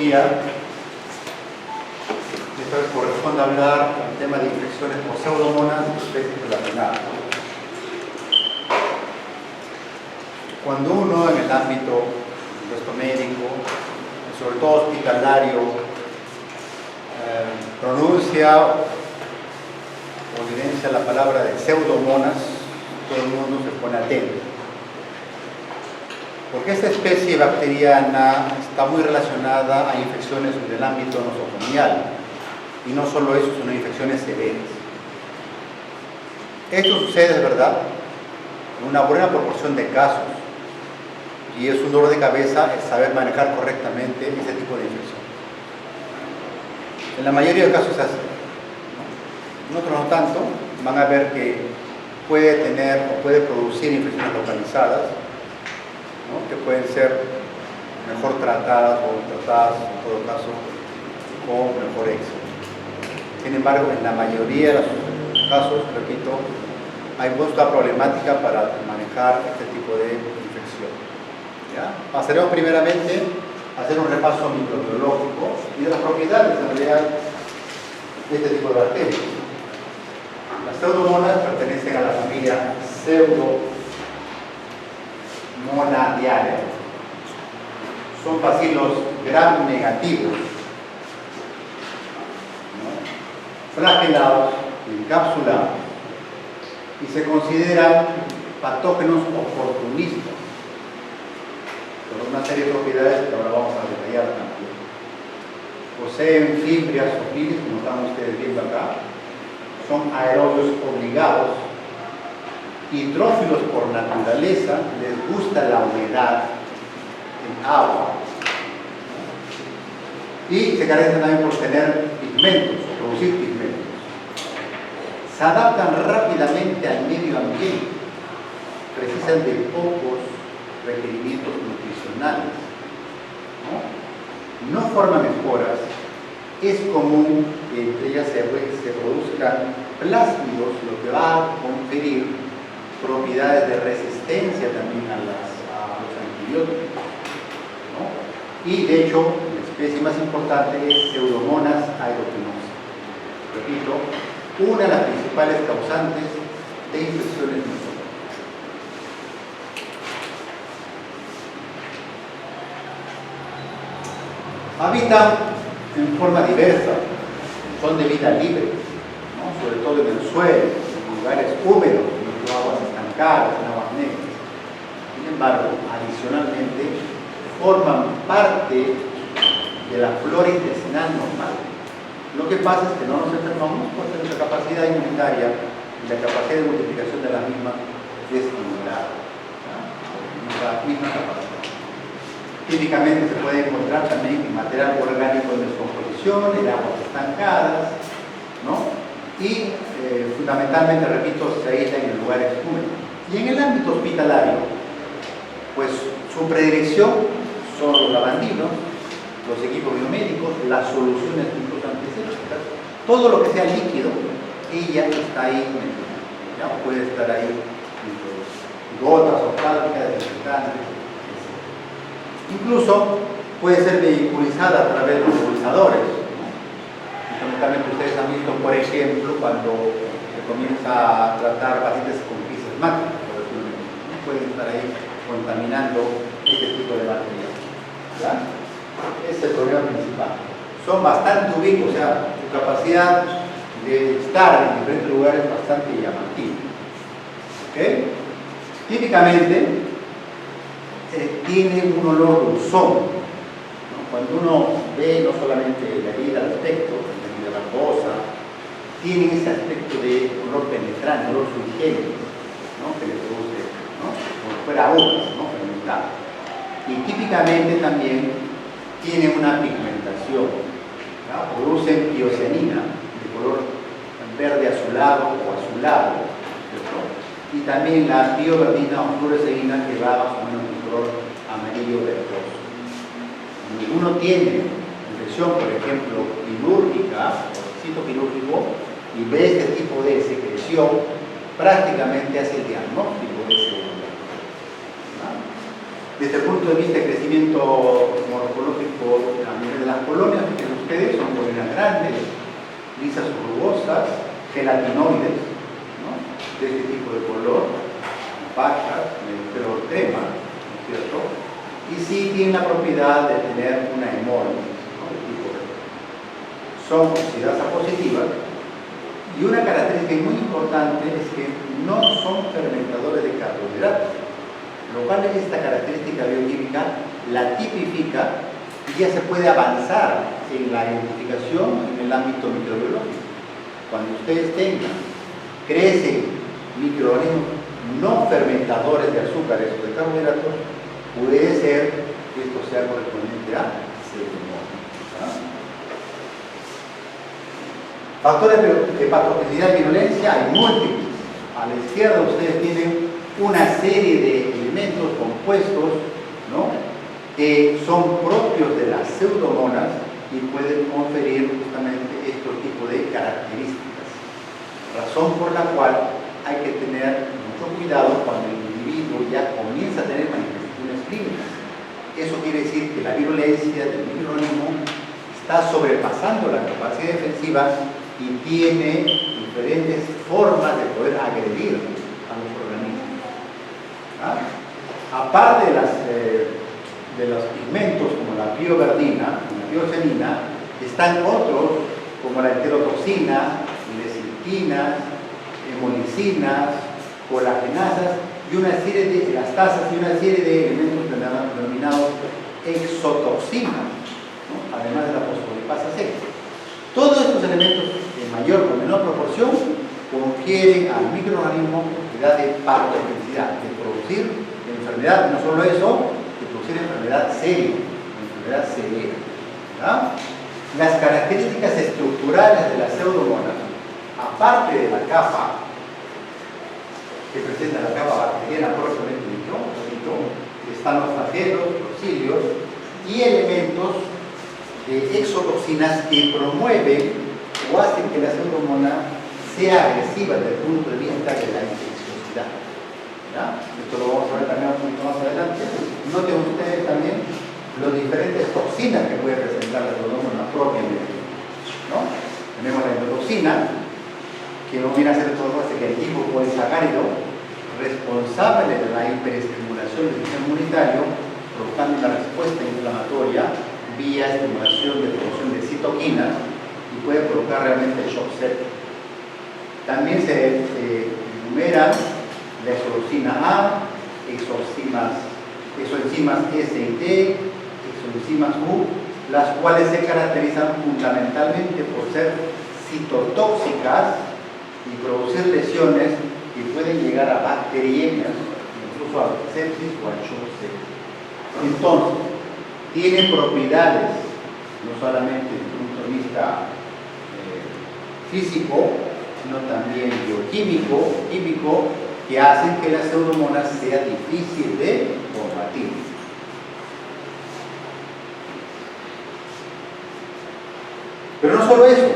día. Esta vez corresponde hablar del tema de infecciones por pseudomonas y especies relacionadas. Cuando uno en el ámbito médico, sobre todo hospitalario, pronuncia o evidencia la palabra de pseudomonas, todo el mundo se pone atento. Porque esta especie bacteriana está muy relacionada a infecciones en el ámbito nosocomial. Y no solo eso, sino infecciones severas. Esto sucede, de verdad, en una buena proporción de casos. Y es un dolor de cabeza el saber manejar correctamente ese tipo de infección. En la mayoría de casos es así. En otros no tanto, van a ver que puede tener o puede producir infecciones localizadas, ¿no? Que pueden ser mejor tratadas o tratadas, en todo caso, con mejor éxito. Sin embargo, en la mayoría de los casos, repito, hay mucha problemática para manejar este tipo de infección. ¿Ya? Pasaremos primeramente a hacer un repaso microbiológico y de las propiedades en realidad de este tipo de bacterias. Las pseudomonas pertenecen a la familia Pseudomonadiae. Son bacilos gram negativos, ¿no? Flagelados, encapsulados, y se consideran patógenos oportunistas, con una serie de propiedades que ahora vamos a detallar también. Poseen fibrias o filis, como están ustedes viendo acá. Son aerobios obligados, hidrófilos por naturaleza, les gusta la humedad, el agua, y se caracterizan también por tener pigmentos o producir pigmentos. Se adaptan rápidamente al medio ambiente, precisan de pocos requerimientos nutricionales, no forman esporas. Es común que entre ellas se produzcan plásmidos, lo que va a conferir propiedades de resistencia también a los antibióticos, ¿no? Y de hecho, la especie más importante es Pseudomonas aeruginosa. Repito, una de las principales causantes de infecciones nosocomiales. Habitan en forma diversa, son de vida libre, ¿no? Sobre todo en el suelo, en lugares húmedos, en aguas estancadas, en aguas negras. Sin embargo, adicionalmente, forman parte de la flora intestinal normal. Lo que pasa es que no nos enfermamos porque nuestra capacidad inmunitaria y la capacidad de multiplicación de la misma es ignorada, ¿no? Nuestra misma capacidad. Típicamente se puede encontrar también en material orgánico en descomposición, en aguas estancadas, ¿no? Y fundamentalmente, repito, se aíslan en lugares húmedos. Y en el ámbito hospitalario, pues su predilección son los lavandinos, los equipos biomédicos, las soluciones incluso antisépticas, todo lo que sea líquido, ella está ahí, ¿ya? Puede estar ahí, gotas o fábricas desinfectantes. Incluso puede ser vehiculizada a través de los nebulizadores, ¿no? Fundamentalmente ustedes han visto, por ejemplo, cuando se comienza a tratar pacientes con crisis asmáticas, por ejemplo, ¿no? Pueden estar ahí contaminando este tipo de material, ¿verdad? Ese es el problema principal. Son bastante ubicuos, o sea, su capacidad de estar en diferentes lugares es bastante llamativa. ¿Okay? Típicamente, tiene un olor dulzón, ¿no? Cuando uno ve no solamente la herida al aspecto, la herida verbosa, tiene ese aspecto de olor penetrante, olor sui generis, ¿no? Que le produce, ¿no? Como si fuera uvas, ¿no? Fermentado. Y típicamente también tiene una pigmentación, ¿no? Producen piocianina de color verde azulado o azulado, ¿cierto? Y también la bioverdina o fluoresceína que va más o menos de color amarillo verdoso. Cuando uno tiene infección, por ejemplo, quirúrgica o sitio quirúrgico y ve este tipo de secreción, prácticamente hace el diagnóstico de ese dolor. Desde el punto de vista de crecimiento morfológico a nivel de las lisas o rugosas, gelatinoides, ¿no? De este tipo de color, compactas, de color crema, ¿no es cierto? Y sí tienen la propiedad de tener una hemólisis, ¿no? De tipo de... Son oxidasa positivas, y una característica muy importante es que no son fermentadores de carbohidratos, lo cual esta característica bioquímica la tipifica y ya se puede avanzar en la identificación en el ámbito microbiológico. Cuando ustedes crecen microorganismos no fermentadores de azúcares o de carbohidratos, puede ser que esto sea correspondiente a pseudomonas. Factores de patogenicidad y violencia hay múltiples. A la izquierda ustedes tienen una serie de elementos compuestos, ¿no?, que son propios de las pseudomonas y pueden conferir justamente este tipo de características. Razón por la cual hay que tener mucho cuidado cuando el individuo ya comienza a tener manifestaciones clínicas. Eso quiere decir que la virulencia del microorganismo está sobrepasando la capacidad defensiva y tiene diferentes formas de poder agredir a los organismos. Aparte de los pigmentos como la pioverdina, la biocenina, están otros como la enterotoxina, lecitinas, hemolicinas, colagenasas y una serie de elastasas y una serie de elementos denominados exotoxinas, ¿no?, además de la fosfolipasa C. Todos estos elementos en mayor o menor proporción confieren al microorganismo propiedad de patogenicidad, de producir enfermedad, no solo eso, de producir enfermedad severa. ¿Verdad? Las características estructurales de las pseudomonas, aparte de la capa que presenta la capa bacteriana propiamente dicho, están los flagelos, los cilios y elementos de exotoxinas que promueven o hacen que la pseudomona sea agresiva desde el punto de vista de la infecciosidad. Esto lo vamos a ver también un poquito más adelante. Noten ustedes también las diferentes toxinas que puede presentar la pseudomona propiamente, ¿no? Tenemos la endotoxina, que no viene a ser todo más que el tipo polisacárido responsable de la hiperestimulación del sistema inmunitario, provocando una respuesta inflamatoria vía estimulación de producción de citoquinas y puede provocar realmente el shock séptico. También se enumeran la exodoxina A, exoenzimas S y T, exoenzimas U, las cuales se caracterizan fundamentalmente por ser citotóxicas y producir lesiones que pueden llegar a bacteriemias, incluso a sepsis o al shock séptico. Entonces, tienen propiedades, no solamente desde el punto de vista físico, sino también bioquímico, químico, que hacen que la pseudomonas sea difícil de combatir. Pero no solo eso,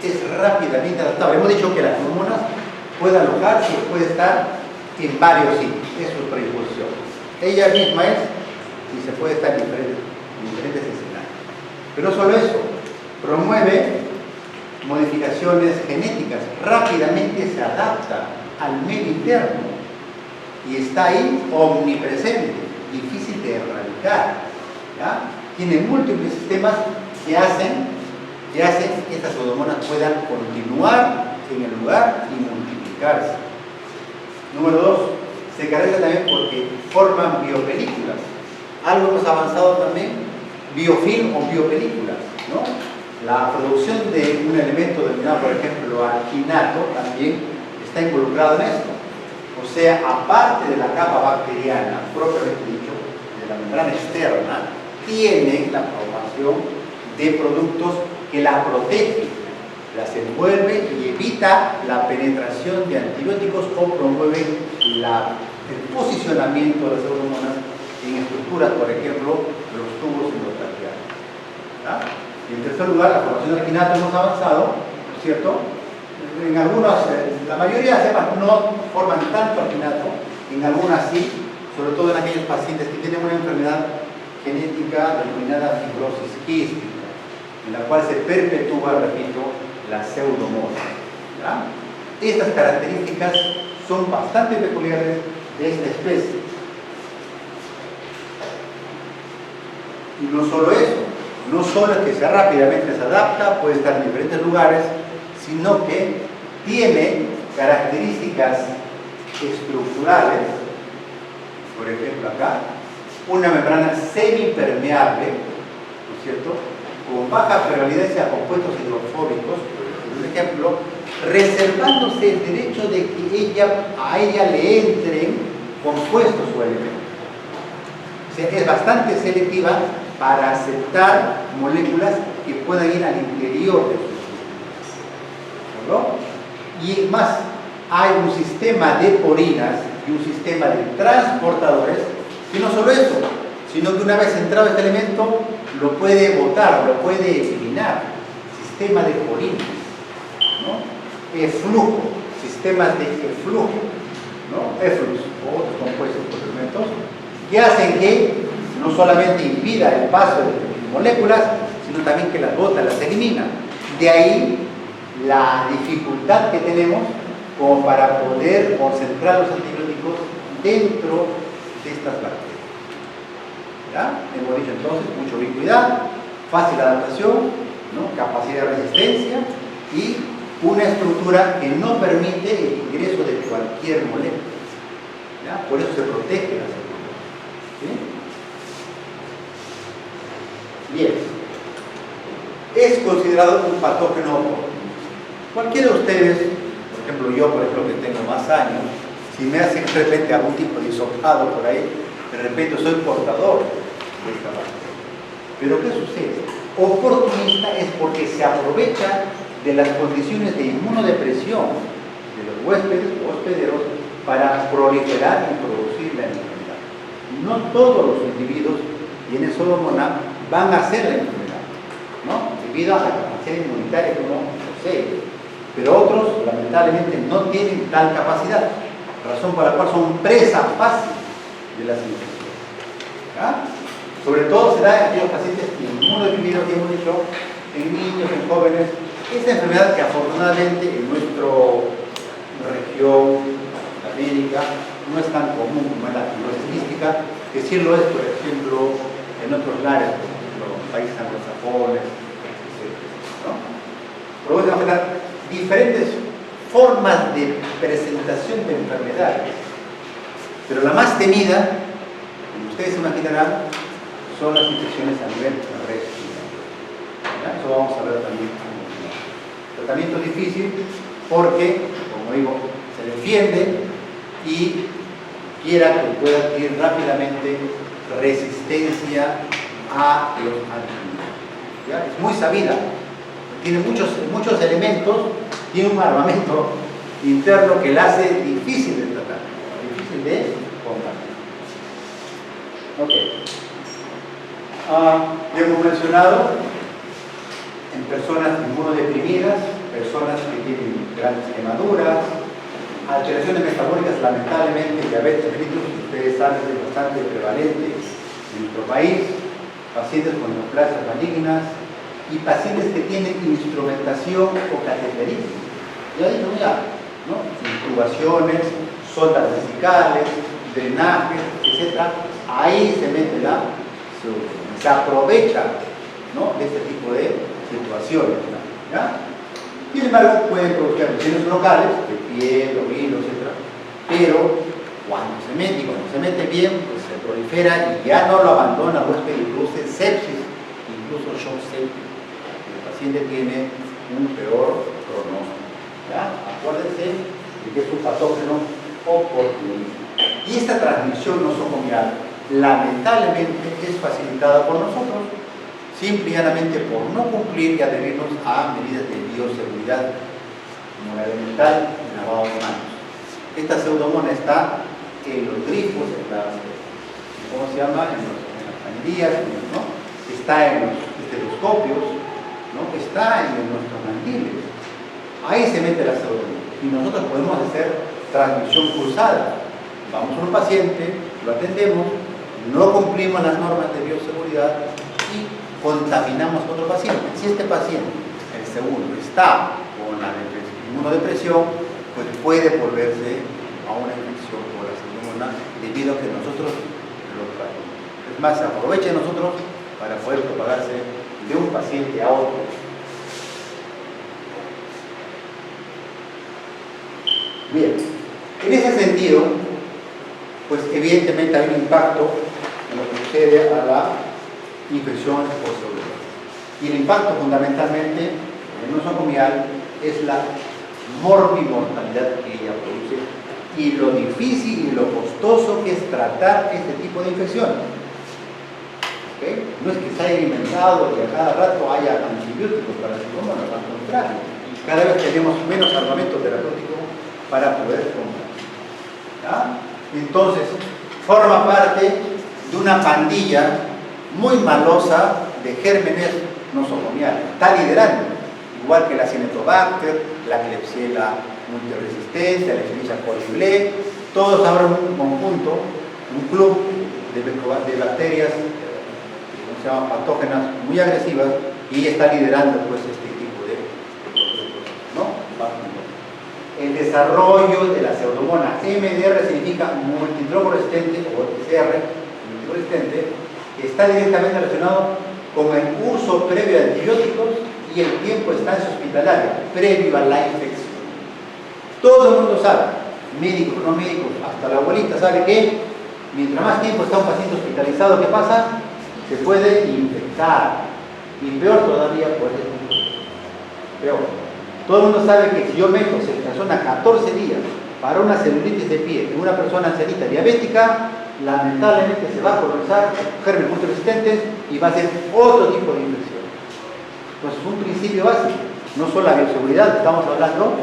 es rápidamente adaptable. Hemos dicho que la pseudomonas puede alojarse o puede estar en varios sitios, eso es predisposición. Ella misma es y se puede estar en diferentes escenarios. Pero no solo eso, promueve modificaciones genéticas, rápidamente se adapta al medio interno y está ahí omnipresente, difícil de erradicar. ¿Ya? Tiene múltiples sistemas que hacen que estas pseudomonas puedan continuar en el lugar y multiplicarse. Número 2, se caracteriza también porque forman biopelículas. Algo hemos avanzado también, biofilm o biopelículas, ¿no? La producción de un elemento denominado, por ejemplo, alquinato, también está involucrado en esto. O sea, aparte de la capa bacteriana, propiamente dicho, de la membrana externa, tiene la formación de productos que la protegen, las envuelve y evita la penetración de antibióticos o promueve el posicionamiento de las pseudomonas en estructuras, por ejemplo, los tubos endotraqueales. Y en tercer lugar, la formación de alquinato hemos avanzado, ¿no es cierto? En algunas, la mayoría de cepas no forman tanto alquinato, en algunas sí, sobre todo en aquellos pacientes que tienen una enfermedad genética denominada fibrosis quística. en la cual se perpetúa, repito, la pseudomonas. ¿Ya? Estas características son bastante peculiares de esta especie. Y no solo eso, no solo es que rápidamente se adapta, puede estar en diferentes lugares, sino que tiene características estructurales, por ejemplo acá, una membrana semipermeable, ¿no es cierto?, con baja prevalencia a compuestos hidrofóbicos, por ejemplo, reservándose el derecho de que a ella le entren compuestos o elementos. O sea, es bastante selectiva para aceptar moléculas que puedan ir al interior de su sistema. ¿No? Y más, hay un sistema de porinas y un sistema de transportadores, y no solo eso, sino que una vez entrado este elemento, lo puede botar, lo puede eliminar. Sistema de porinas, ¿no? Eflujo, sistemas de eflujo, ¿no? Efflux, o otros compuestos por elementos, que hacen que no solamente impida el paso de moléculas, sino también que las bota, las elimina. De ahí la dificultad que tenemos como para poder concentrar los antibióticos dentro de estas bacterias. ¿Ya? Hemos dicho entonces, mucha ubicuidad, fácil adaptación, ¿no? Capacidad de resistencia y una estructura que no permite el ingreso de cualquier molécula. ¿Ya? Por eso se protege la célula. ¿Sí? Bien. Es considerado un patógeno oportuno. Cualquiera de ustedes, por ejemplo yo, que tengo más años, si me hacen de repente algún tipo de hisopado por ahí, de repente soy portador de esta bacteria. Pero ¿qué sucede? Oportunista es porque se aprovecha de las condiciones de inmunodepresión de los huéspedes o hospederos para proliferar y producir la enfermedad. No todos los individuos tienen pseudomonas van a hacer la enfermedad, ¿no? Debido a la capacidad inmunitaria que uno posee. Pero otros, lamentablemente, no tienen tal capacidad, razón por la cual son presa fácil de las infecciones. ¿Ya? Sobre todo se da en aquellos pacientes inmunodeprimidos, que hemos dicho, en niños, en jóvenes. Esta enfermedad que afortunadamente en nuestra región, América, no es tan común como es la fibrosis quística, que sí lo es, por ejemplo, en otros lares, por ejemplo, países anglosajones, etc. ¿No? Pero vamos a encontrar diferentes formas de presentación de enfermedades. Pero la más temida, como ustedes se imaginarán, son las infecciones a nivel respiratorio. Eso vamos a ver también. Tratamiento difícil porque, como digo, se defiende y quiera que pueda adquirir rápidamente resistencia a los antibióticos. ¿Ya? Es muy sabida, tiene muchos elementos, tiene un armamento interno que la hace difícil de tratar, difícil de combatir. Ok. Ya hemos mencionado en personas inmunodeprimidas, personas que tienen grandes quemaduras, alteraciones metabólicas, lamentablemente, diabetes mellitus, ustedes saben, es bastante prevalente en nuestro país, pacientes con neoplasias malignas y pacientes que tienen instrumentación o cateterismo. Ya dicho ya, ¿no? Intubaciones, sondas vesicales, drenajes, etc. Ahí se mete se aprovecha, ¿no?, de este tipo de situaciones. ¿Ya? Sin embargo, pueden producir lesiones locales, de piel, oído, etc. Pero cuando se mete bien, pues se prolifera y ya no lo abandona el huésped y produce sepsis, incluso shock séptico. El paciente tiene un peor pronóstico. ¿Ya? Acuérdense de que es un patógeno oportunista. Y esta transmisión nosocomial, lamentablemente, es facilitada por nosotros, simple y llanamente por no cumplir y adherirnos a medidas de bioseguridad, como la elemental y lavado de manos. Esta pseudomonas está en los grifos, en las cañerías, ¿no? Está en los estetoscopios, ¿no? Está en nuestros mandiles. Ahí se mete la pseudomonas. Y nosotros podemos hacer transmisión cruzada. Vamos a un paciente, lo atendemos, no cumplimos las normas de bioseguridad y contaminamos a otro paciente. Si este paciente, el segundo, está con la inmunodepresión, pues puede volverse a una infección por la pseudomonas debido a que nosotros lo tratamos. Es más, se aprovecha de nosotros para poder propagarse de un paciente a otro. Bien, en ese sentido, pues evidentemente hay un impacto en lo que sucede a la infección por pseudomonas. Y el impacto fundamentalmente en el nosocomial es la morbimortalidad que ella produce y lo difícil y lo costoso que es tratar este tipo de infección. ¿Okay? No es que se haya inventado y a cada rato haya antibióticos para pseudomonas, al contrario, cada vez tenemos menos armamento terapéutico para poder combatir. Entonces, forma parte de una pandilla muy malosa de gérmenes nosocomiales. Está liderando, igual que la Cinetobacter, la Klebsiella multiresistente, la Escherichia coli, todos abren un conjunto, un club de bacterias que se llaman patógenas muy agresivas y está liderando pues este tipo de procesos, ¿no? El desarrollo de la pseudomonas MDR significa multidrogoresistente o TCR, multidrogoresistente, está directamente relacionado con el uso previo de antibióticos y el tiempo de estancia hospitalaria previo a la infección. Todo el mundo sabe, médicos, no médicos, hasta la abuelita sabe que mientras más tiempo está un paciente hospitalizado, ¿qué pasa? Se puede infectar. Y peor todavía puede ser peor. Todo el mundo sabe que si yo meto ceftriaxona 14 días para una celulitis de pie en una persona ancianita diabética, lamentablemente se va a colonizar gérmenes multiresistentes y va a ser otro tipo de infección. Entonces, un principio básico, no solo la bioseguridad que estamos hablando,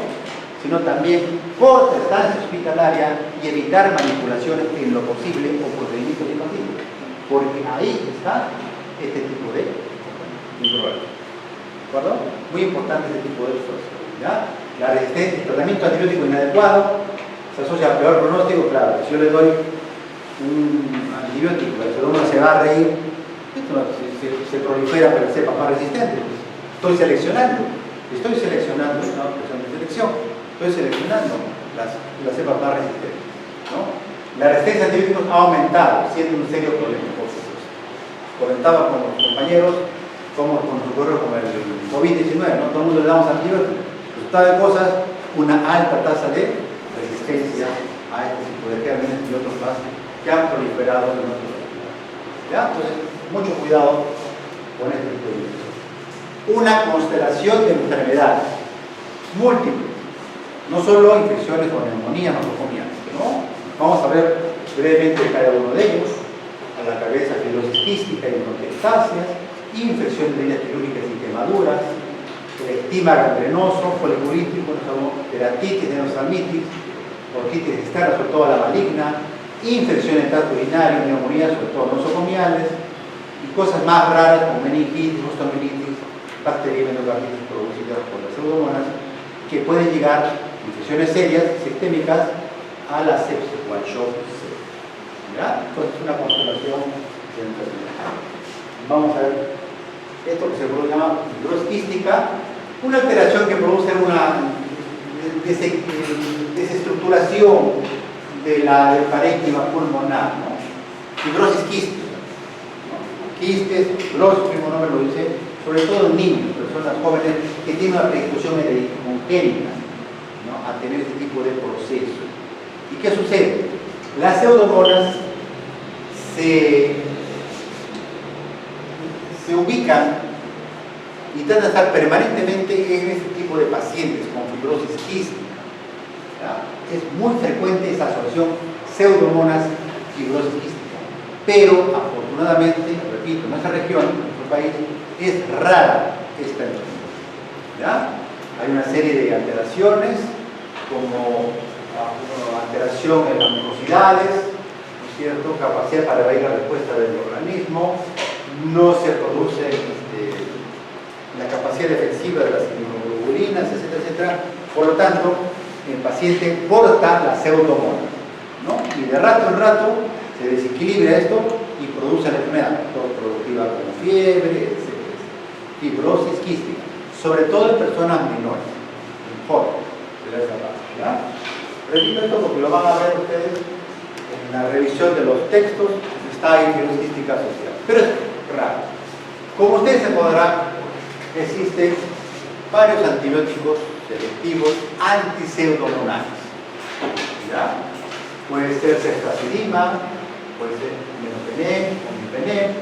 sino también corta estancia hospitalaria y evitar manipulaciones en lo posible o procedimientos invasivos, porque ahí está este tipo de problemas. ¿De acuerdo? Muy importante este tipo de cosas. ¿Ya? La resistencia, el tratamiento antibiótico inadecuado se asocia a peor pronóstico. Claro, si yo le doy un antibiótico, la pseudomonas se va a reír, esto se prolifera para cepas más resistentes. Estoy seleccionando, es una cuestión de selección, estoy seleccionando las cepas más resistentes, ¿no? La resistencia a antibióticos ha aumentado, siendo un serio problema, por supuesto. Comentaba con los compañeros cómo ocurrió con el COVID-19, ¿no? Todo el mundo le damos antibióticos. Resultado de cosas, una alta tasa de resistencia a este tipo de gérmenes y otros más que han proliferado en nuestro país. ¿Ya? Entonces, mucho cuidado con este tipo de infecciones. Una constelación de enfermedades múltiples, no solo infecciones con neumonía, nosocomiales, ¿no? Vamos a ver brevemente cada uno de ellos. A la cabeza, fibrosis quística y bronquiectasias, infecciones de vías quirúrgicas y quemaduras, ectima gangrenoso, folicurítico, keratitis, neosalmitis, orquitis externa, sobre todo la maligna, infección en tracto urinario, neumonía, sobre todo nosocomiales, y cosas más raras como meningitis, osteomielitis, bacterias, endocarditis producidas por las pseudomonas, que pueden llegar, infecciones serias, sistémicas, a la sepsis o al shock sepsis. ¿Ya? Entonces es una constelación de enfermedades. Vamos a ver esto que se llama fibrosis quística, una alteración que produce una desestructuración del parénquima pulmonar, ¿no? Fibrosis quística, ¿no? Quistes, fibrosis, el mismo nombre lo dice, sobre todo en niños, personas jóvenes que tienen una predisposición congénita, ¿no? A tener este tipo de procesos. ¿Y qué sucede? Las pseudomonas se ubican y tratan de estar permanentemente en este tipo de pacientes con fibrosis quística. ¿Ya? Es muy frecuente esa asociación pseudomonas-fibrosis quística, pero afortunadamente, repito, en nuestra región, en nuestro país, es rara esta enfermedad. ¿Ya? Hay una serie de alteraciones, como alteración en las mucosidades, ¿no es cierto? Capacidad para evadir la respuesta del organismo, no se produce la capacidad defensiva de las inmunoglobulinas, etcétera, etcétera. Por lo tanto, el paciente porta la pseudomonas, ¿no? Y de rato en rato se desequilibra esto y produce la enfermedad, todo productiva como fiebre, etcétera. fibrosis quística, sobre todo en personas menores, en jóvenes, de esa base, ¿ya? Repito esto porque lo van a ver ustedes en la revisión de los textos, está ahí fibrosis quística asociada, pero es raro. Como ustedes se podrán, existen varios antibióticos selectivos antipseudomonales, ¿ya? Puede ser ceftazidima, puede ser menopenem, omnipenem,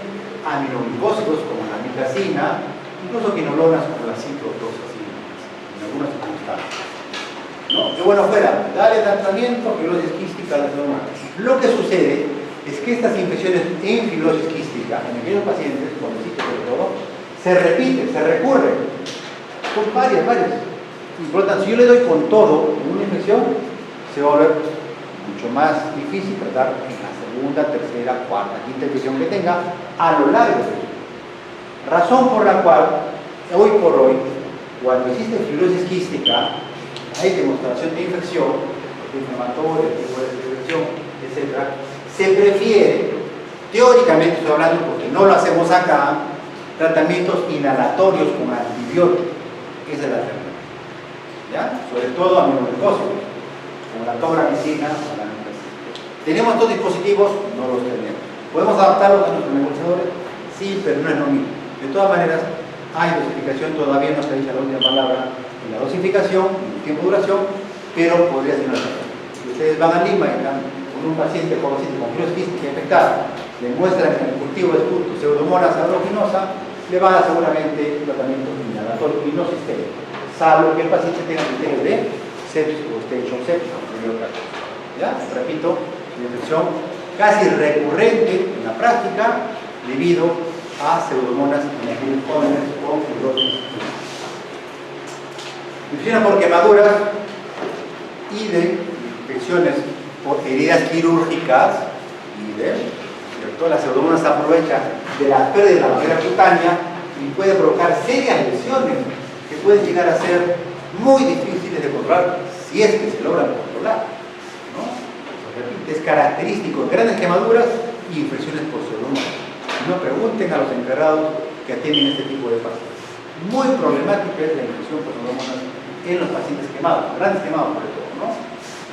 aminoglicósidos como la mitacina, incluso quinolonas como la ciprofloxacina, en algunas circunstancias. ¿No? Que bueno fuera, darle tratamiento, fibrosis quística, lo que sucede es que estas infecciones en fibrosis quística, en aquellos pacientes, jovencitos sobre todo, se repiten, se recurren, son varias. Y por lo tanto, si yo le doy con todo en una infección, se va a volver mucho más difícil tratar en la segunda, tercera, cuarta, quinta infección que tenga a lo largo del tiempo. Razón por la cual, hoy por hoy, cuando existe fibrosis quística, hay demostración de infección, inflamatoria, tipo de infección, etc. Se prefiere, teóricamente estoy hablando porque no lo hacemos acá, tratamientos inhalatorios con antibióticos. Esa es la alternativa. ¿Ya? Sobre todo aminoglicósidos, como la tobramicina o la nitacina. ¿Tenemos estos dispositivos? No los tenemos. ¿Podemos adaptarlos a nuestros negociadores? Sí, pero no es lo mismo. De todas maneras, hay dosificación, todavía no se ha dicho la última palabra en la dosificación, en el tiempo de duración, pero podría ser una alternativa. Si ustedes van a Lima y están con un paciente jovencito con fibrosis quística infectada, le muestran que en el cultivo de frutos Pseudomonas aeruginosa, le van a dar seguramente un tratamiento inhalatorio y no sistémico, salvo que el paciente tenga criterio de sepsis o extension sepsis, ¿ya? Repito, una infección casi recurrente en la práctica debido a Pseudomonas en aquellos jóvenes con fibrosis quística. Infecciones por quemaduras y de infecciones por heridas quirúrgicas y de la Pseudomonas se aprovecha de la pérdida de la barrera cutánea y puede provocar serias lesiones que pueden llegar a ser muy difíciles de controlar si es que se logran controlar, ¿no? Es característico de grandes quemaduras y infecciones por Pseudomonas. No pregunten a los encargados que atienden este tipo de pacientes. Muy problemática es la infección por Pseudomonas en los pacientes quemados, grandes quemados sobre todo, ¿no?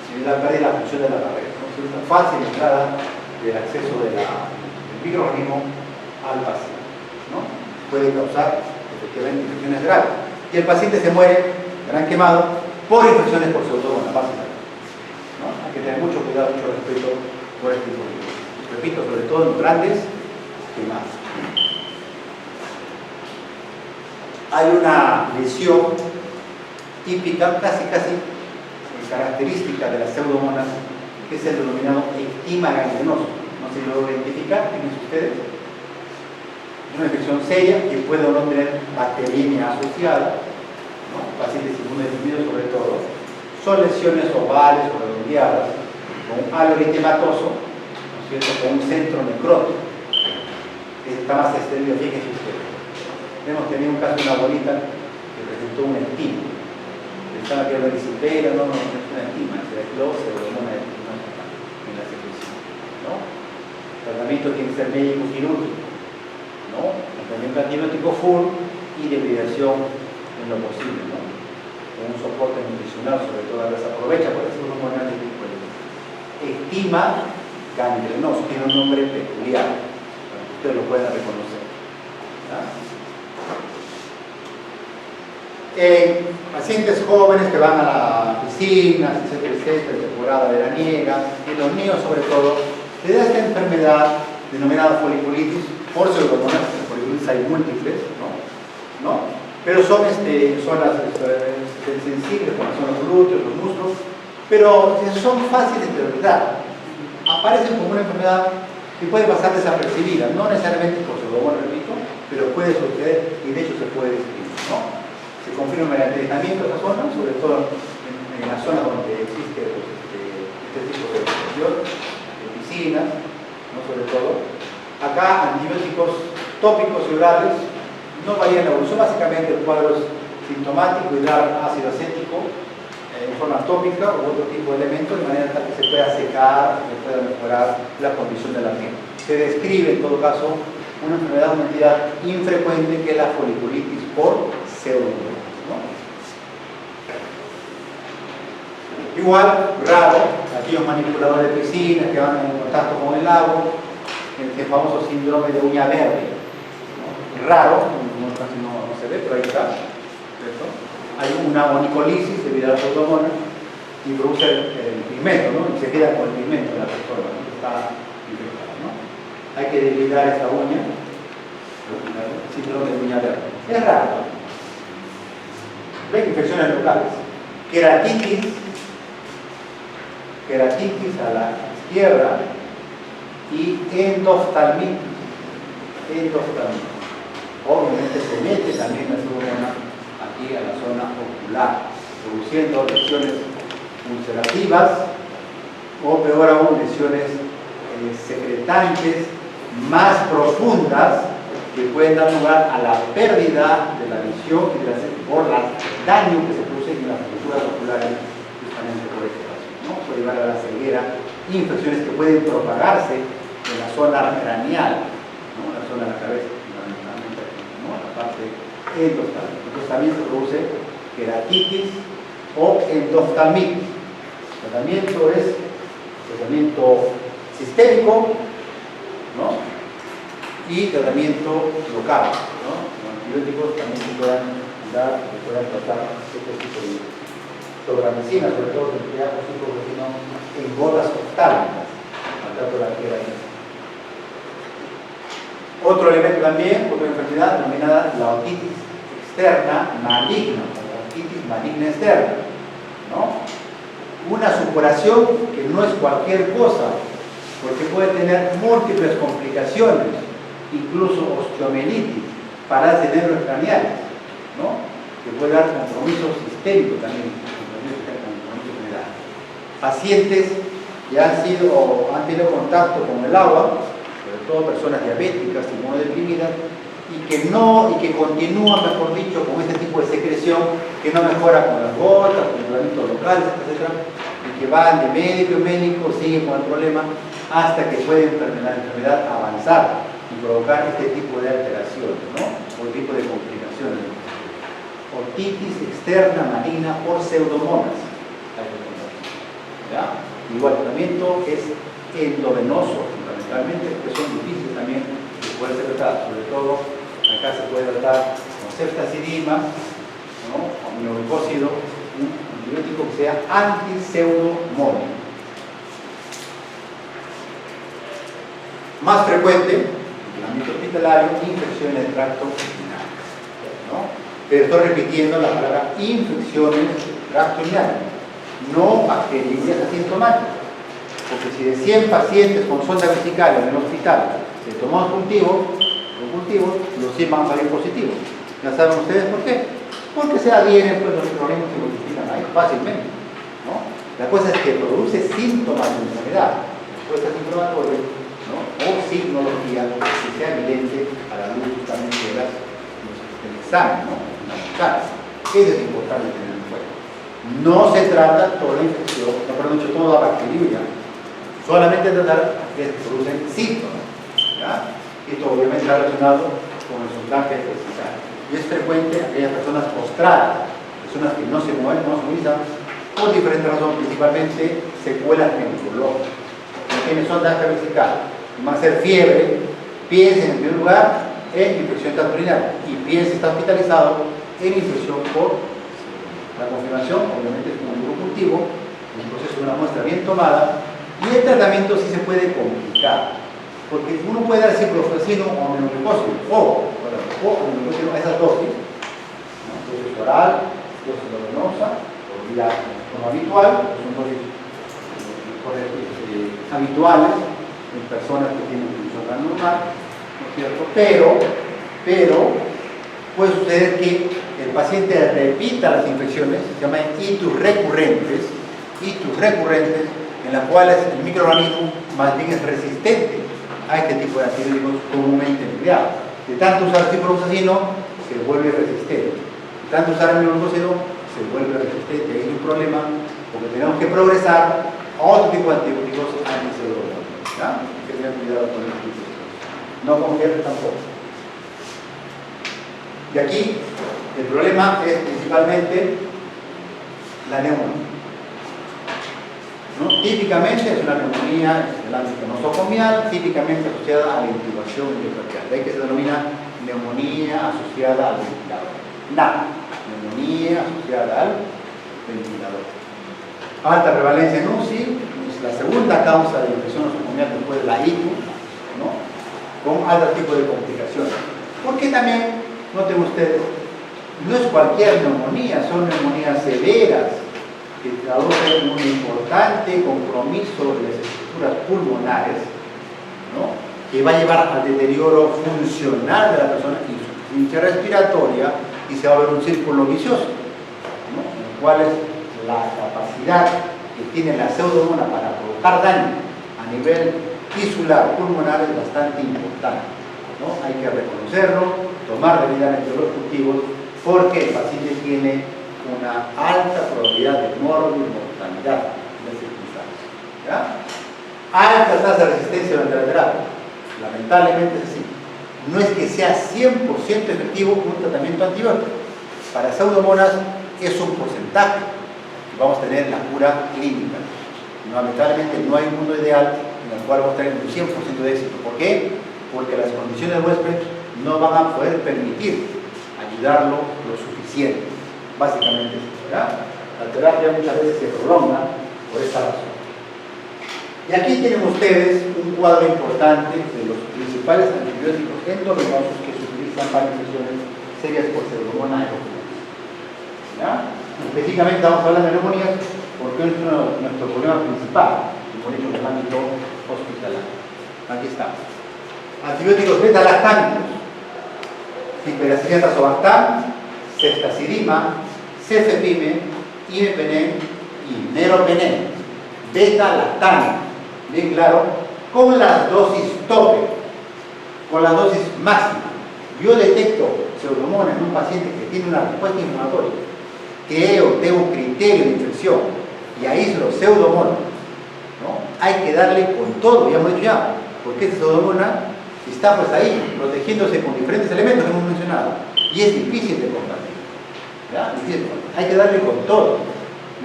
Si la pérdida de la función de la barrera, ¿no? Es una fácil entrada del acceso del microorganismo al paciente, ¿no? Puede causar efectivamente infecciones graves y el paciente se muere, gran quemado, por infecciones por Pseudomonas, básicamente, ¿no? Hay que tener mucho cuidado, mucho respeto por este tipo de infecciones. Repito, sobre todo en grandes quemados. Hay una lesión típica, casi característica de las Pseudomonas, que es el denominado ectima ganglionoso. No sé si lo identifican, ¿tienen ustedes? Es una infección seria que puede o no tener bacteriemia asociada, ¿no? Pacientes inmunodeprimidos sobre todo. Son lesiones ovales o redondeadas, con un halo eritematoso, ¿no es cierto?, con un centro necrótico. Está más extendido, fíjense ustedes. Hemos tenido un caso de una abuelita que presentó un ectima. Pensaba que era una disipera, no es una ectima, se aisló, se volvió una ectima en la secreción, ¿no? El tratamiento tiene que ser médico quirúrgico, ¿no? Tratamiento antibiótico full y debridación en lo posible, ¿no? Con un soporte nutricional, sobre todo a veces aprovecha por eso uno pone de tipo de ectima ganglionoso, tiene un nombre peculiar, para que ustedes lo puedan reconocer, ¿ya? Pacientes jóvenes que van a la piscina, etcétera, temporada veraniega, y los niños sobre todo, se da esta enfermedad denominada foliculitis, por Pseudomonas, foliculitis hay múltiples, ¿no? Pero son zonas sensibles, como son los glúteos, los muslos, pero son fáciles de olvidar. Aparecen como una enfermedad que puede pasar desapercibida, no necesariamente por Pseudomonas, repito, pero puede suceder y de hecho se puede describir, ¿no? Se confirma mediante aislamiento de esa zona, sobre todo en las zonas donde existe este tipo de infección, de piscinas, ¿no? Sobre todo. Acá antibióticos tópicos y orales no varían la evolución, básicamente el cuadro es sintomático y dar ácido acético en forma tópica u otro tipo de elementos de manera tal que se pueda secar, que pueda mejorar la condición de la piel. Se describe en todo caso una enfermedad, una entidad infrecuente que es la foliculitis por pseudomonas, ¿no? Igual, raro, aquellos manipuladores de piscinas que van en contacto con el agua, el famoso síndrome de uña verde, ¿no? Raro, casi no se ve, pero ahí está, ¿cierto? Hay una onicolisis debido a la pseudomonas y produce el pigmento, ¿no? Y se queda con el pigmento de la persona, ¿no? Está infectada, ¿no? Hay que debilitar esta uña, síndrome de uña verde. Es raro. Ven, infecciones locales. Queratitis a la izquierda y endoftalmitis. Obviamente se mete también la pseudomonas aquí a la zona ocular, produciendo lesiones ulcerativas o peor aún lesiones secretantes más profundas que pueden dar lugar a la pérdida de la visión y por el daño que se produce en las estructuras oculares justamente por este caso, ¿no? Puede llevar a la ceguera, infecciones que pueden propagarse en la zona craneal, ¿no? La zona de la cabeza, fundamentalmente, ¿no? La parte endoftalmitis. Entonces también se produce queratitis o endoftalmitis. El tratamiento es tratamiento sistémico, ¿no? Y tratamiento local, ¿no? Los antibióticos también se puedan dar, se puedan tratar este tipo de medicina, sobre todo si emplea en gotas oftálmicas, al trato de la piel. Otro elemento también, otra enfermedad denominada la otitis externa maligna, la otitis maligna externa, ¿no? Una supuración que no es cualquier cosa, porque puede tener múltiples complicaciones, incluso osteomelitis, parálisis cerebroescraneales, ¿no? Que puede dar compromiso sistémico también, compromiso general. Pacientes que han tenido contacto con el agua, sobre todo personas diabéticas, inmunodeprimidas, y que continúan, mejor dicho, con este tipo de secreción que no mejora con las gotas, con tratamientos locales, etc. Y que van de médico en médico, siguen con el problema hasta que puede la enfermedad avanzar y provocar este tipo de alteraciones, ¿no? O tipo de complicaciones. Otitis externa maligna por pseudomonas. ¿Ya? Igual el tratamiento es endovenoso, fundamentalmente, porque son difíciles también de poder ser tratados. Sobre todo, acá se puede tratar con ceftazidima, ¿no? O aminoglucósido, un antibiótico que sea anti-pseudomónico. Más frecuente, en el ámbito hospitalario, infecciones del tracto urinario, ¿no? Pero estoy repitiendo la palabra infecciones del tracto urinario, no bacterias asintomáticas. Porque si de 100 pacientes con sonda vesical en el hospital se toman cultivos, los 100 van a salir positivos. ¿Ya saben ustedes por qué? Porque se adhieren, pues los microorganismos se multiplican ahí fácilmente, ¿no? La cosa es que produce síntomas de enfermedad, respuesta sintomática, ¿no? O signología que sea evidente a la luz justamente del examen, ¿no? Eso es importante tener en cuenta. No se trata toda la infección, toda la bacteriuria, solamente tratar que producen síntomas, ¿ya? Esto obviamente está relacionado con el sondaje ejercital. Y es frecuente en aquellas personas postradas, personas que no se mueven, no se movilizan, por diferentes razones, principalmente secuelas neurológicas. No tiene sondaje vesical, va a ser fiebre, piensen en primer lugar en infección urinaria y piensen está hospitalizado en infección por la confirmación, obviamente es un grupo cultivo, un proceso de una muestra bien tomada, y el tratamiento sí se puede complicar, porque uno puede dar ciprofloxacino o aminoglucósido, o aminoglucósido a esas dosis, ¿no? Dosis oral, dosis venosa, por vía habitual, son dosis habituales en personas que tienen función normal, ¿no es cierto? Pero puede suceder que el paciente repita las infecciones, se llaman itus recurrentes, en las cuales el microorganismo más bien es resistente a este tipo de antibióticos comúnmente empleados. De tanto usar ciprofloxacino, se vuelve resistente. De tanto usar aminoglucósido, se vuelve resistente. Ahí hay un problema, porque tenemos que progresar a otro tipo de antibióticos anti-pseudomónicos. Hay que tener cuidado con este tipo de cosas. no con fiebre tampoco. Y aquí el problema es principalmente la neumonía. ¿No? Típicamente es una neumonía en el ámbito nosocomial, típicamente asociada a la intubación endotraqueal. De ahí que se denomina neumonía asociada al ventilador. Neumonía asociada al ventilador. Alta prevalencia en UCI, es la segunda causa de infección nosocomial después de la ICU, ¿no? Con alto tipo de complicaciones. Porque también, noten ustedes, no es cualquier neumonía, son neumonías severas que traducen un importante compromiso de las estructuras pulmonares, ¿no? Que va a llevar al deterioro funcional de la persona, insuficiencia respiratoria, y se va a ver un círculo vicioso, ¿no? En el cual es la capacidad que tiene la pseudomonas para provocar daño a nivel tisular pulmonar es bastante importante, ¿no? Hay que reconocerlo, tomar debidamente los cultivos, porque el paciente tiene una alta probabilidad de mortalidad en las circunstancias. ¿Ya? Alta tasa de resistencia durante la terapia. Lamentablemente es así. No es que sea 100% efectivo un tratamiento antibiótico. Para pseudomonas es un porcentaje que vamos a tener en la cura clínica. Lamentablemente no hay un mundo ideal en el cual vamos a tener un 100% de éxito. ¿Por qué? Porque las condiciones del huésped no van a poder permitir ayudarlo lo suficiente. Básicamente, ¿verdad? La terapia muchas veces se prolonga por esta razón. Y aquí tienen ustedes un cuadro importante de los principales antibióticos endovenosos que se utilizan para infecciones serias por pseudomonas enocomiales. Específicamente estamos hablando de neumonías porque es nuestro problema principal, por ello en el ámbito hospitalario. Aquí está. Antibióticos beta-lactámicos, ciperacina tazobactam, ceftazidima, cefepime, imipenem y meropenem, beta-lactámicos, bien claro, con las dosis tope, con la dosis máxima. Yo detecto pseudomonas en un paciente que tiene una respuesta inflamatoria, que tengo un criterio de infección y aíslo pseudomonas, ¿no? Hay que darle con todo, ya hemos dicho ya, porque esta pseudomona está pues ahí, protegiéndose con diferentes elementos que hemos mencionado, y es difícil de combatir. ¿Ya? Hay que darle con todo.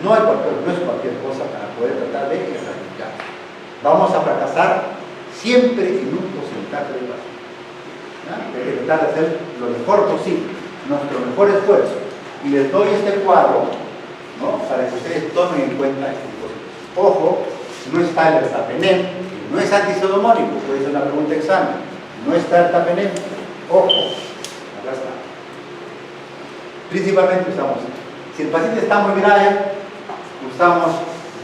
No es cualquier cosa para poder tratar de erradicar. Vamos a fracasar siempre en un porcentaje de pacientes. Hay que tratar de hacer lo mejor posible, nuestro mejor esfuerzo. Y les doy este cuadro, ¿no? Para que ustedes tomen en cuenta este cosas. Ojo, no está el ertapenem, no es antipseudomónico, puede ser una pregunta de examen. No está el ertapenem, ojo, acá está. Principalmente usamos, si el paciente está muy grave, usamos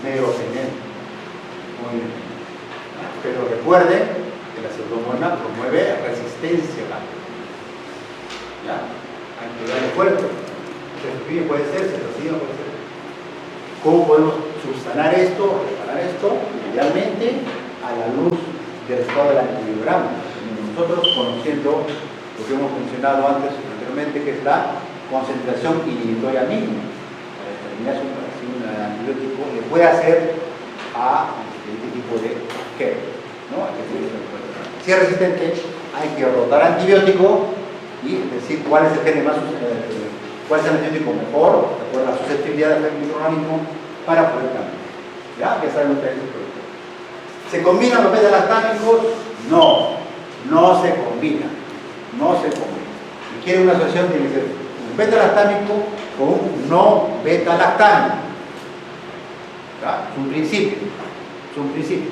meropenem. Muy bien. Pero recuerden que la pseudomona promueve resistencia rápida. ¿Ya? Hay que darle fuerte. Cefepime puede ser, cefazidima puede ser. ¿Cómo podemos subsanar esto, reparar esto? Idealmente a la luz del estado del antibiograma. Nosotros conociendo lo que hemos mencionado anteriormente, que es la concentración inhibitoria mínima para determinar si un antibiótico le puede hacer a este tipo de gel, ¿no? Si es resistente, hay que rotar antibiótico y decir cuál es el gen más, cuál es el antibiótico mejor, de acuerdo a la susceptibilidad del microorganismo, para poder cambiar. ¿Ya? Que saben ustedes el producto. ¿Se combinan los beta-lactámicos? No se combina. No se combina. Si quiere una asociación, tiene que ser un beta-lactámico con un no beta-lactámico. Es un principio. Es un principio.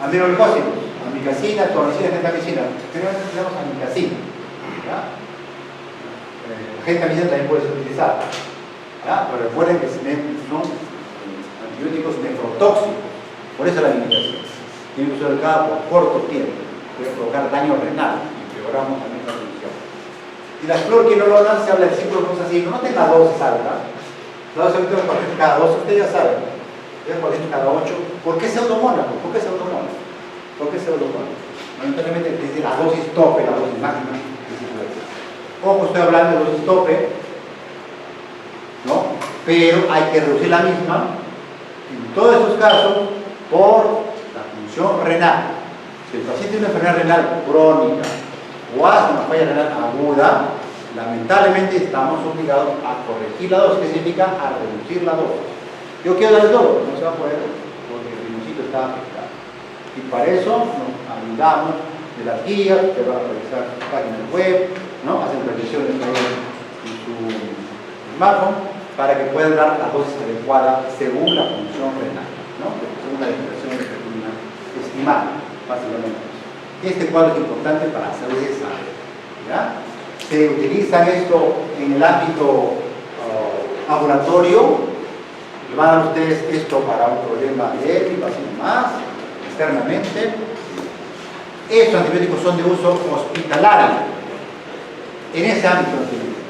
Aminoglucósidos, amicacina, tornicina, gentamicina. Primero necesitamos amicacina. Gentamicina también puede ser utilizada. Pero recuerden que son antibióticos nefrotóxicos. Por eso la limitación. Tiene que ser cada por corto tiempo. Puede provocar daño renal y empeoramos también la condición. Y las fluoroquinolonas se habla de ciclo de cosas así. No tenga dosis alta. La dosis alta es cada 12, ustedes ya saben. Cada 8. ¿Por qué pseudomonas? ¿Por qué pseudomonas? ¿Por qué pseudomonas? Lamentablemente desde la dosis tope, la dosis máxima. Ojo, estoy hablando de dosis tope, ¿no? Pero hay que reducir la misma en todos estos casos por la función renal. Si el paciente tiene una enfermedad renal crónica o hace una falla renal aguda, lamentablemente estamos obligados a corregir la dosis, que significa a reducir la dosis. Yo quiero dar el doble, no se va a poder porque el riñoncito está afectado. Y para eso nos ayudamos de las guías que van a revisar su página web, ¿no? Hacen revisiones en su smartphone para que puedan dar la dosis adecuada según la función renal, ¿no? Según la definición de la estimada, básicamente. Este cuadro es importante para la salud de esa área, ¿ya? Se utiliza esto en el ámbito ambulatorio. Van a dar ustedes esto para un problema de épica, así más, externamente. Estos antibióticos son de uso hospitalario. En ese ámbito se utiliza.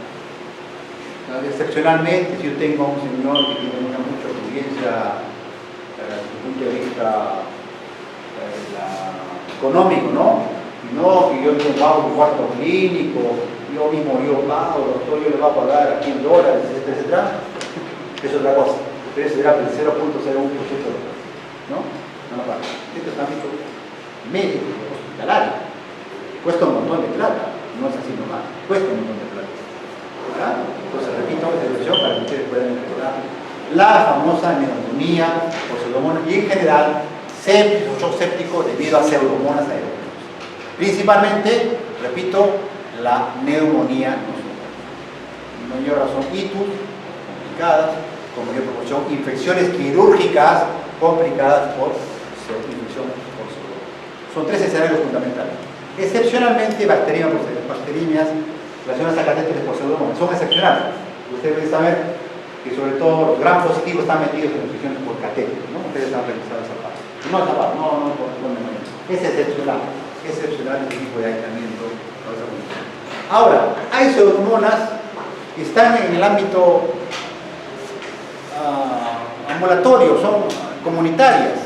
Excepcionalmente, si yo tengo un señor que tiene mucha experiencia desde el punto de vista económico, ¿no? Y yo pago un cuarto clínico, yo pago, doctor, yo le voy a pagar aquí en dólares, etcétera, etcétera. Es otra cosa. Pero eso será el 0.01%, ¿no? No lo paga. Esto es ámbito médico, hospitalario. Cuesta un montón de plata, no es así nomás, cuesta un montón de plata. ¿Verdad? Entonces, repito esta descripción para que ustedes puedan recordar la famosa neumonía por pseudomonas y en general shock séptico debido a pseudomonas aerógenas. Principalmente, repito, la neumonía nosotros. Mayor razón itus, complicadas, con mayor proporción, infecciones quirúrgicas complicadas por infección por pseudomonas. Son tres escenarios fundamentales. Excepcionalmente, bacteremias relacionadas a catéteres por pseudomonas. Son excepcionales. Ustedes deben saber que sobre todo los gram positivos están metidos en infecciones por catéteres, ¿no? Ustedes han revisado esa parte. No esa parte, no por neumonía. Es excepcional el tipo de aislamiento. Ahora, hay pseudomonas que están en el ámbito ambulatorio, son comunitarias,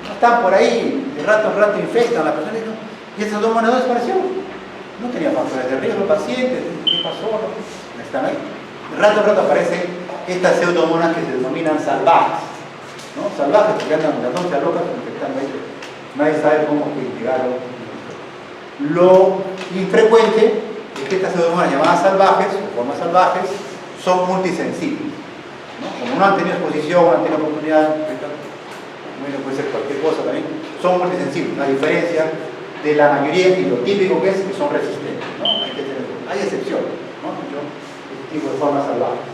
no están por ahí, de rato en rato infectan a la persona y esas pseudomonas no desaparecieron. No tenía factores de riesgo el paciente, ¿qué pasó? No están ahí. De rato en rato aparecen estas pseudomonas que se denominan salvajes, ¿no? Salvajes porque andan las 11 locas infectando ahí. Nadie sabe cómo llegaron. Lo infrecuente es que estas pseudomonas llamadas salvajes, o formas salvajes, son multisensibles, ¿no? Como no han tenido exposición, no han tenido oportunidad, bueno, puede ser cualquier cosa también, son multisensibles, a diferencia de la mayoría, y lo típico que son resistentes, ¿no? Hay excepciones, ¿no? Este tipo de formas salvajes.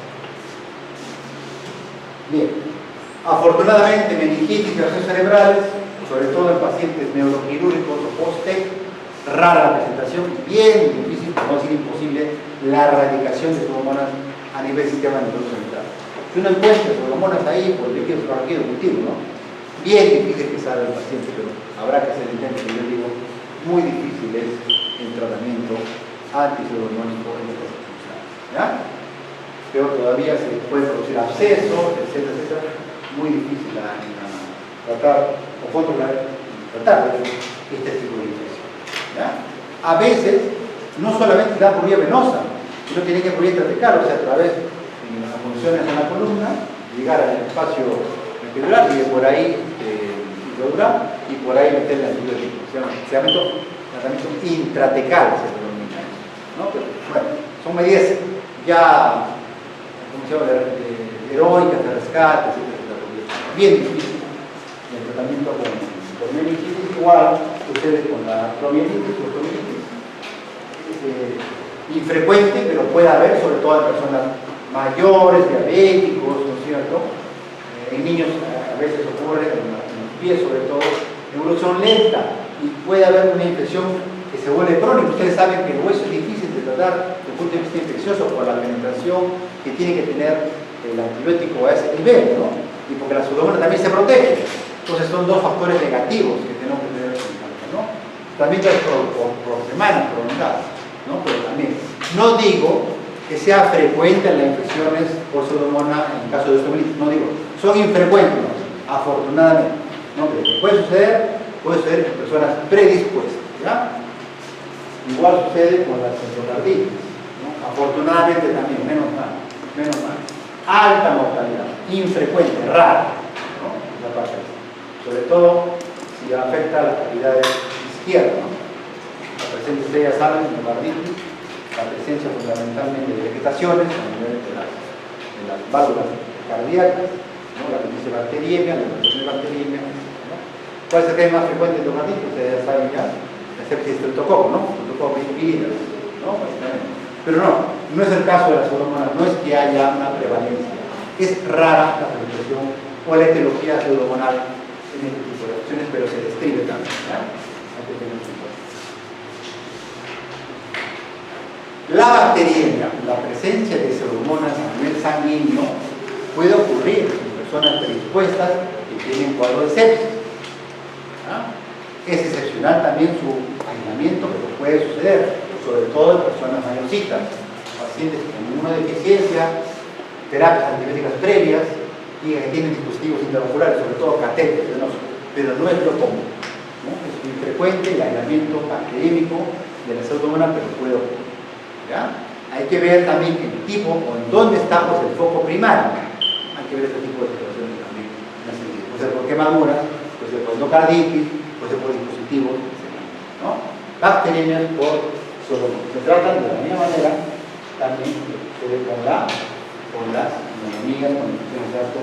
Bien, afortunadamente meningitis y accesos cerebrales, sobre todo en pacientes neuroquirúrgicos o post-TEC, rara la presentación, bien difícil, por no decir imposible, la erradicación de pseudomonas a nivel sistema nervioso central. Si uno encuentra pseudomonas ahí por el líquido subarráquido cultivo, ¿no? Bien difícil que salga el paciente, pero habrá que hacer el intento, que yo digo, muy difícil es el tratamiento antipseudonómico en estas circunstancias, ¿ya? Peor todavía se puede producir abscesos, etcétera, etcétera, muy difícil tratar o controlar, tratar este tipo de infección. ¿Ya? A veces no solamente da por vía venosa, sino tiene que por vía intratecal, o sea, a través de las funciones de la columna, llegar al espacio ventricular y de por ahí intradural y por ahí meterle al antibiótico. Se llama tratamiento intratecal, se denomina eso, ¿no? Pero, bueno, son medidas ya, ¿cómo se llama?, heroicas, de rescate, etcétera, bien difícil. El tratamiento con meningitis igual sucede con la promielitis o promielitis. Infrecuente, pero puede haber, sobre todo en personas mayores, diabéticos, ¿no es cierto? En niños a veces ocurre, en los pies sobre todo, evolución lenta, y puede haber una infección que se vuelve crónica. Ustedes saben que el hueso es difícil de tratar desde el punto de vista infeccioso por la penetración que tiene que tener el antibiótico a ese nivel, ¿no? Y porque la pseudomonas también se protege. Entonces son dos factores negativos que tenemos que tener en cuenta, ¿no? También por semanas prolongadas, ¿no? Pero también, no digo que sea frecuente en las infecciones por pseudomonas en el caso de osteomielitis, no digo, son infrecuentes, ¿no? Afortunadamente, ¿no? Pero que puede suceder en personas predispuestas, ¿ya? Igual sucede con las endocarditis, ¿no? Afortunadamente también, menos mal. Alta mortalidad, infrecuente, rara, ¿no? Esa parte. Sobre todo si afecta a las cavidades izquierda, ¿no? La presencia, ustedes ya saben, en miocarditis, la presencia fundamentalmente de vegetaciones a nivel de las válvulas cardíacas, ¿no? La presencia de bacteriemia, la presencia de bacteriemia, ¿no? ¿Cuál es el que es más frecuente en miocarditis? Ustedes ya saben ya, la sepsis estreptococo, ¿no? Estreptococo pirida, ¿no? Pero no es el caso de la pseudomonas, no es que haya una prevalencia, es rara la penetración o la etiología pseudomonal en este tipo de acciones, pero se describe también, ¿ya? Hay que tener cuidado. La bacteriemia, la presencia de pseudomonas a nivel sanguíneo puede ocurrir en personas predispuestas que tienen cuadro de sepsis. ¿Ah? Es excepcional también su aislamiento, pero puede suceder, sobre todo en personas mayorcitas, pacientes con inmunodeficiencia, terapias antibióticas previas y que tienen dispositivos intravasculares, sobre todo catéteres venosos, pero no es lo común, ¿no? Es muy frecuente el aislamiento bacteriémico de la pseudomonas, pero puede ocurrir. ¿Ya? Hay que ver también el tipo o en dónde está pues, el foco primario. Hay que ver este tipo de situaciones también. Puede ser por quemaduras, puede ser por endocarditis, puede ser por dispositivos, etc. ¿No? Bacteriemias por pseudomonas. Se tratan de la misma manera también con las neumonías, con infecciones de alto.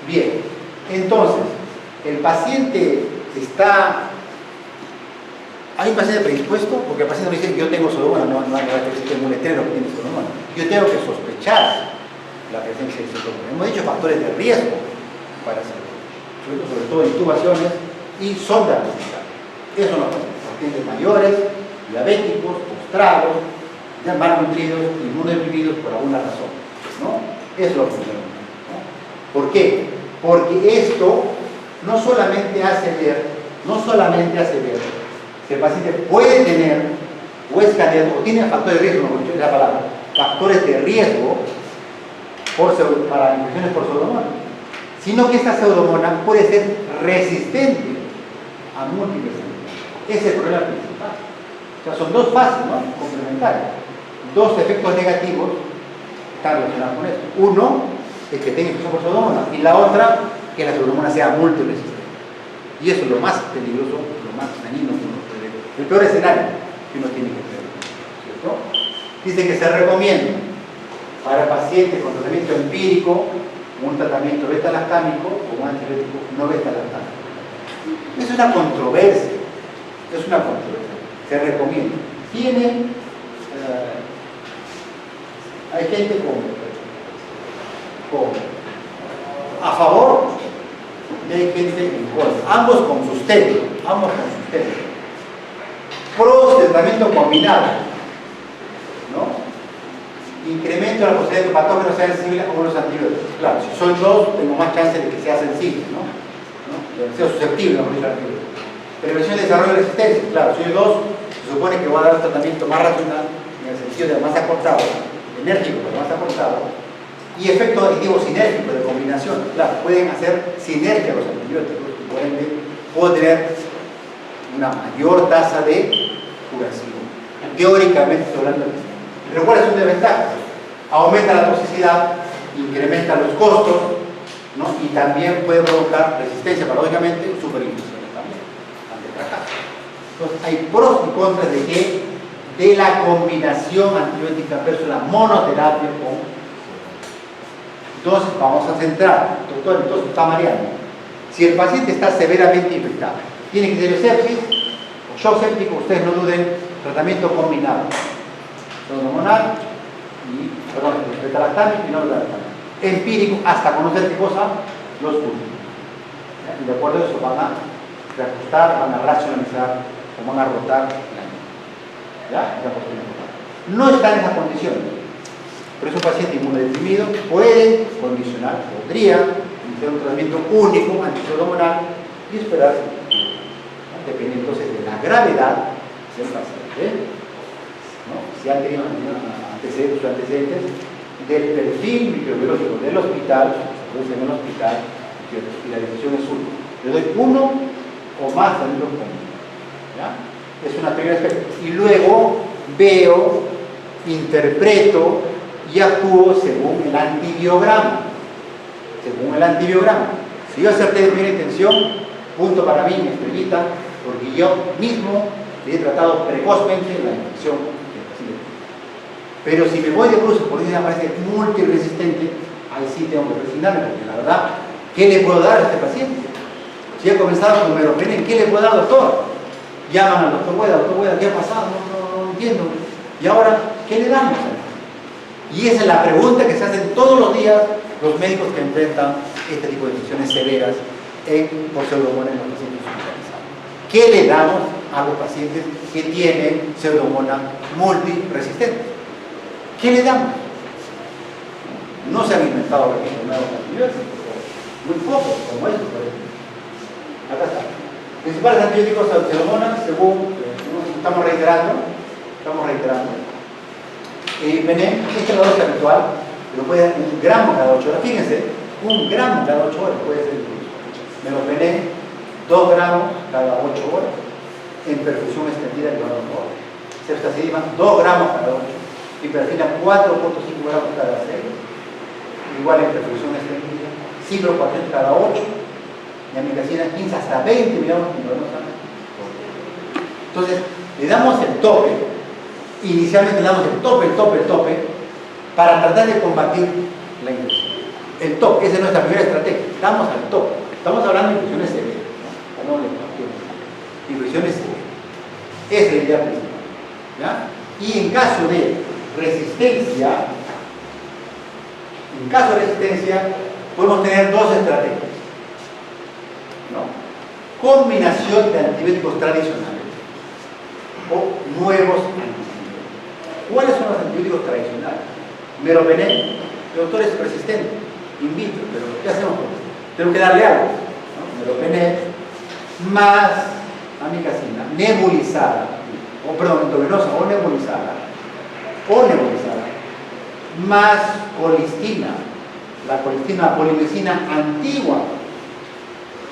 Bien, entonces, el paciente está. Hay un paciente predispuesto, porque el paciente me dice que yo tengo pseudomonas, no existe un letrero que tiene pseudomonas. Yo tengo que sospechar la presencia de pseudomonas. Hemos dicho factores de riesgo para hacerlo, sobre todo intubaciones y sonda vesical. Eso no pasa. Pacientes mayores, diabéticos, postrados, ya malnutridos, inmunodeprimidos por alguna razón, ¿no? Eso es lo que tenemos, ¿no? ¿Por qué? Porque esto no solamente hace ver que el paciente puede tener o es candidato o tiene factores de riesgo, no es la palabra, factores de riesgo para infecciones por pseudomonas, sino que esta pseudomonas puede ser resistente a múltiples enfermedades. Ese es el problema principal. O sea, son dos fases, ¿no? Complementarias. Dos efectos negativos están relacionados con esto. Uno es que tenga infección por pseudomonas y la otra que la pseudomonas sea múltiple resistente. Y eso es lo más peligroso, lo más dañino que uno puede ver. El peor escenario que uno tiene que ver, ¿cierto? Dice que se recomienda para pacientes con tratamiento empírico un tratamiento beta-lactámico o un antibiótico no beta-lactámico. Es una controversia, se recomienda. Hay gente a favor y hay gente en contra, ambos con sustento. Pros de tratamiento combinado, ¿no? Incremento la posibilidad de que el patógeno sea sensible a los antibióticos. Claro, si soy dos, tengo más chance de que sea sensible, ¿no? Sea susceptible a los antibióticos. Prevención de desarrollo de resistencia. Claro, si soy dos, se supone que voy a dar un tratamiento más racional en el sentido de más acortado, enérgico, pero más acortado. Y efecto aditivo sinérgico de combinación. Claro, pueden hacer sinergia los antibióticos y por ende puedo tener una mayor tasa de curación. Teóricamente estoy hablando de esto. Pero ¿cuáles son desventajas? Aumenta la toxicidad, incrementa los costos, ¿no? Y también puede provocar resistencia, paradójicamente, superinfecciones también, ante fracaso. Entonces hay pros y contras de la combinación antibiótica versus la monoterapia con. Entonces vamos a centrar, doctor, entonces está mareando. Si el paciente está severamente infectado, tiene que ser sepsis o shock séptico, ustedes no duden, tratamiento combinado. Pseudomonal y, beta-lactámico y no beta-lactámico. Empírico, hasta conocer qué cosa, los puntos. Y de acuerdo a eso van a reajustar, van a racionalizar o van a rotar la mente. ¿Ya? No está en esa condición. Por eso un paciente inmunodeprimido podría iniciar un tratamiento único antipseudomonal y esperar, ¿no? Depende entonces de la gravedad del paciente, ¿no? Si han tenido antecedentes del perfil microbiológico del hospital, se produce en el hospital y la decisión es uno. Le doy uno o más anillos comunes. Es una primera aspecto. Y luego veo, interpreto y actúo según el antibiograma. Si yo acerté de primera intención, punto para mí, mi estrellita, porque yo mismo he tratado precozmente la infección del paciente. Pero si me voy de bruces porque me parece multiresistente, ahí sí tengo que resignarme, porque la verdad, ¿qué le puedo dar a este paciente? Si he comenzado con meropenem, ¿qué le puedo dar, doctor? Llaman al doctor Hueda, ¿qué ha pasado? No entiendo. Y ahora, ¿qué le damos? Y esa es la pregunta que se hacen todos los días los médicos que enfrentan este tipo de infecciones severas por pseudomonas en los pacientes hospitalizados. ¿Qué le damos a los pacientes que tienen pseudomonas multiresistentes? ¿Qué le damos? No se han inventado recursos nuevos antibióticos, muy pocos, como estos, por ejemplo. Acá está. Principales antibióticos a pseudomonas, según estamos reiterando. Venem, esta es la dosis habitual, pero puede dar 1 gramo cada 8 horas. Fíjense, 1 gramo cada 8 horas puede ser incluso. Meropenem, 2 gramos cada 8 horas en perfusión extendida llevando a horas. Ceftazidima, 2 gramos cada 8. Hiperfina, 4.5 gramos cada 6. Igual en perfusión extendida. Ciprofloxacin cada 8. Y amikacina 15 hasta 20 miligramos intravenosa. Entonces, le damos el tope. Inicialmente le damos el tope, para tratar de combatir la infección. El tope, esa es nuestra primera estrategia. Damos al tope. Estamos hablando de infecciones severas, ¿no? Hablamos de infecciones severas. Esa es la idea principal. ¿Ya? Y en caso de resistencia, podemos tener dos estrategias. ¿No? Combinación de antibióticos tradicionales o nuevos antibióticos. ¿Cuáles son los antibióticos tradicionales? Meropenem, el doctor es resistente, in vitro, pero ¿qué hacemos con esto? Tenemos que darle algo, ¿no? Meropenem más amikacina, nebulizada, endovenosa o nebulizada, más colistina, la colistina, polimesina antigua,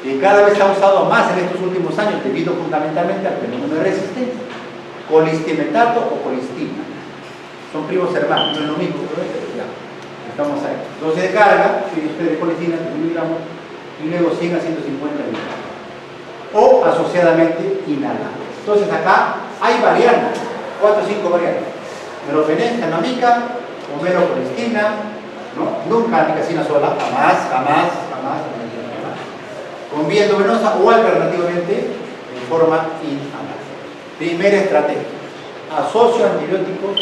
que cada vez se ha usado más en estos últimos años debido fundamentalmente al fenómeno de resistencia. Colistimetato o colistina. Son primos hermanos, no es lo mismo, pero ya, estamos ahí. Dosis de carga, si usted de colistina, 3 miligramos, y luego 100 a 150 miligramos. O asociadamente inhalado. Entonces acá hay variantes, 4 o 5 variantes. Meropenem, canamica, o merocolistina, ¿no? Nunca amikacina sola, jamás. Con vía endovenosa o alternativamente en forma inhalada. Primera estrategia. Asocio antibióticos,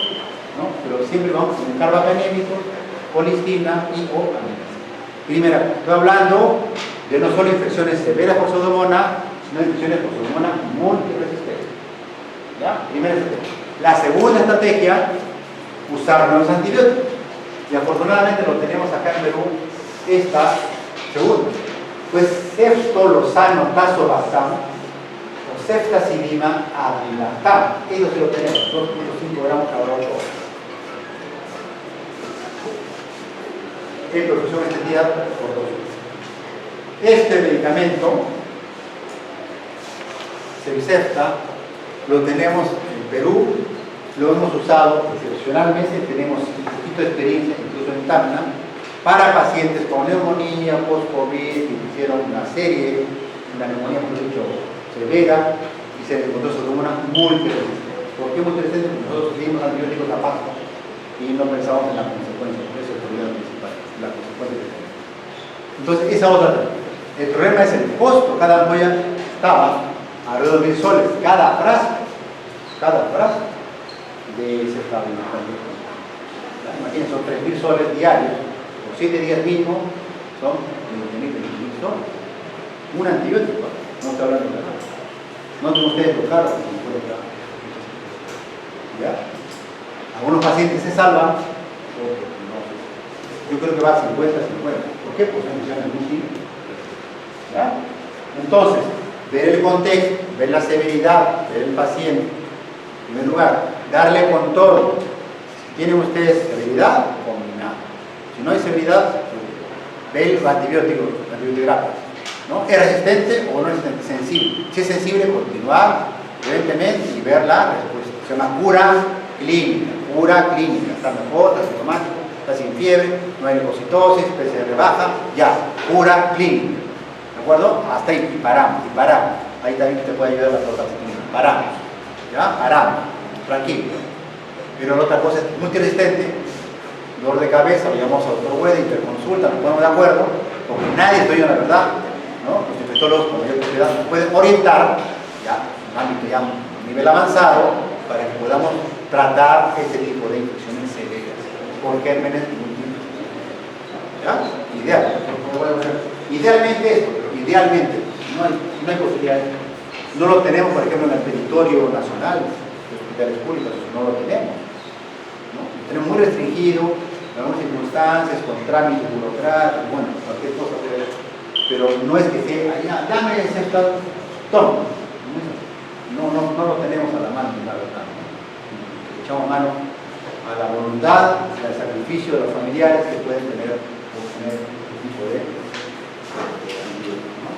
¿no? Pero siempre vamos con carbapenémicos, colistina y o amikacina. Primera, estoy hablando de no solo infecciones severas por pseudomonas, sino infecciones por pseudomonas multiresistentes. ¿Ya? Primera estrategia. La segunda estrategia, usar nuevos antibióticos. Y afortunadamente lo tenemos acá en Perú, esta segunda. Pues ceftolozano tazobactam o ceftazidima abilactam. Ellos sí lo tenemos, 2.5 gramos cada 8 horas. En perfusión extendida por 2 horas. Este medicamento, Cevicefta, lo tenemos en Perú, lo hemos usado excepcionalmente, tenemos un poquito de experiencia, incluso en Tacna, para pacientes con neumonía, post-COVID, que hicieron una serie, una neumonía, por dicho, severa, y se encontró pseudomonas multiresistente. ¿Por qué multiresistente? Porque nosotros dimos antibióticos a paso y no pensamos en la consecuencia. Eso es el problema principal, la consecuencia que tenemos. Entonces, esa otra. El problema es el costo. Cada ampolla estaba alrededor de 1.000 soles, cada frasco de ese estabilizador. Imagínense, son 3.000 soles diarios. 7 días mínimo son 20.000 soles. Un antibiótico, no estoy hablando de nada. No tengo ustedes los carros, ¿ya? Algunos pacientes se salvan, yo creo que va a 50-50. ¿Por qué? Pues son infecciones múltiples. ¿Ya? Entonces, ver el contexto, ver la severidad, ver el paciente. En primer lugar, darle control. Si tienen ustedes severidad, combinado. Si no hay severidad, ve el antibiótico, ¿no? ¿Es resistente o no es sensible? Si es sensible, continuar evidentemente y ver la respuesta. Se llama cura clínica. Está mejor, está sintomático, está sin fiebre, no hay leucocitosis, PCR baja, ya, cura clínica. ¿De acuerdo? Hasta ahí, y paramos. ahí también te puede ayudar la fluoxetina. Paramos, ¿ya? Paramos, tranquilo. Pero la otra cosa es multiresistente, dolor de cabeza, lo llamamos a doctor Weda, interconsulta, nos ponemos de acuerdo, porque nadie está oyendo la verdad, ¿no? Los infectólogos, como yo nos pueden orientar, ya, en un ámbito ya a nivel avanzado, para que podamos tratar este tipo de infecciones severas, por gérmenes múltiples. ¿Ya? Ideal. Idealmente esto, pero idealmente, no hay posibilidad. No lo tenemos, por ejemplo, en el territorio nacional, los hospitales públicos, no lo tenemos. ¿No? Lo tenemos muy restringido, en algunas circunstancias, con trámites burocráticos, bueno, cualquier cosa, pero no es que sea, dame ese estado, toma. No lo tenemos a la mano, la verdad. Echamos mano a la voluntad, al sacrificio de los familiares que pueden tener este tipo de ambiente, ¿no?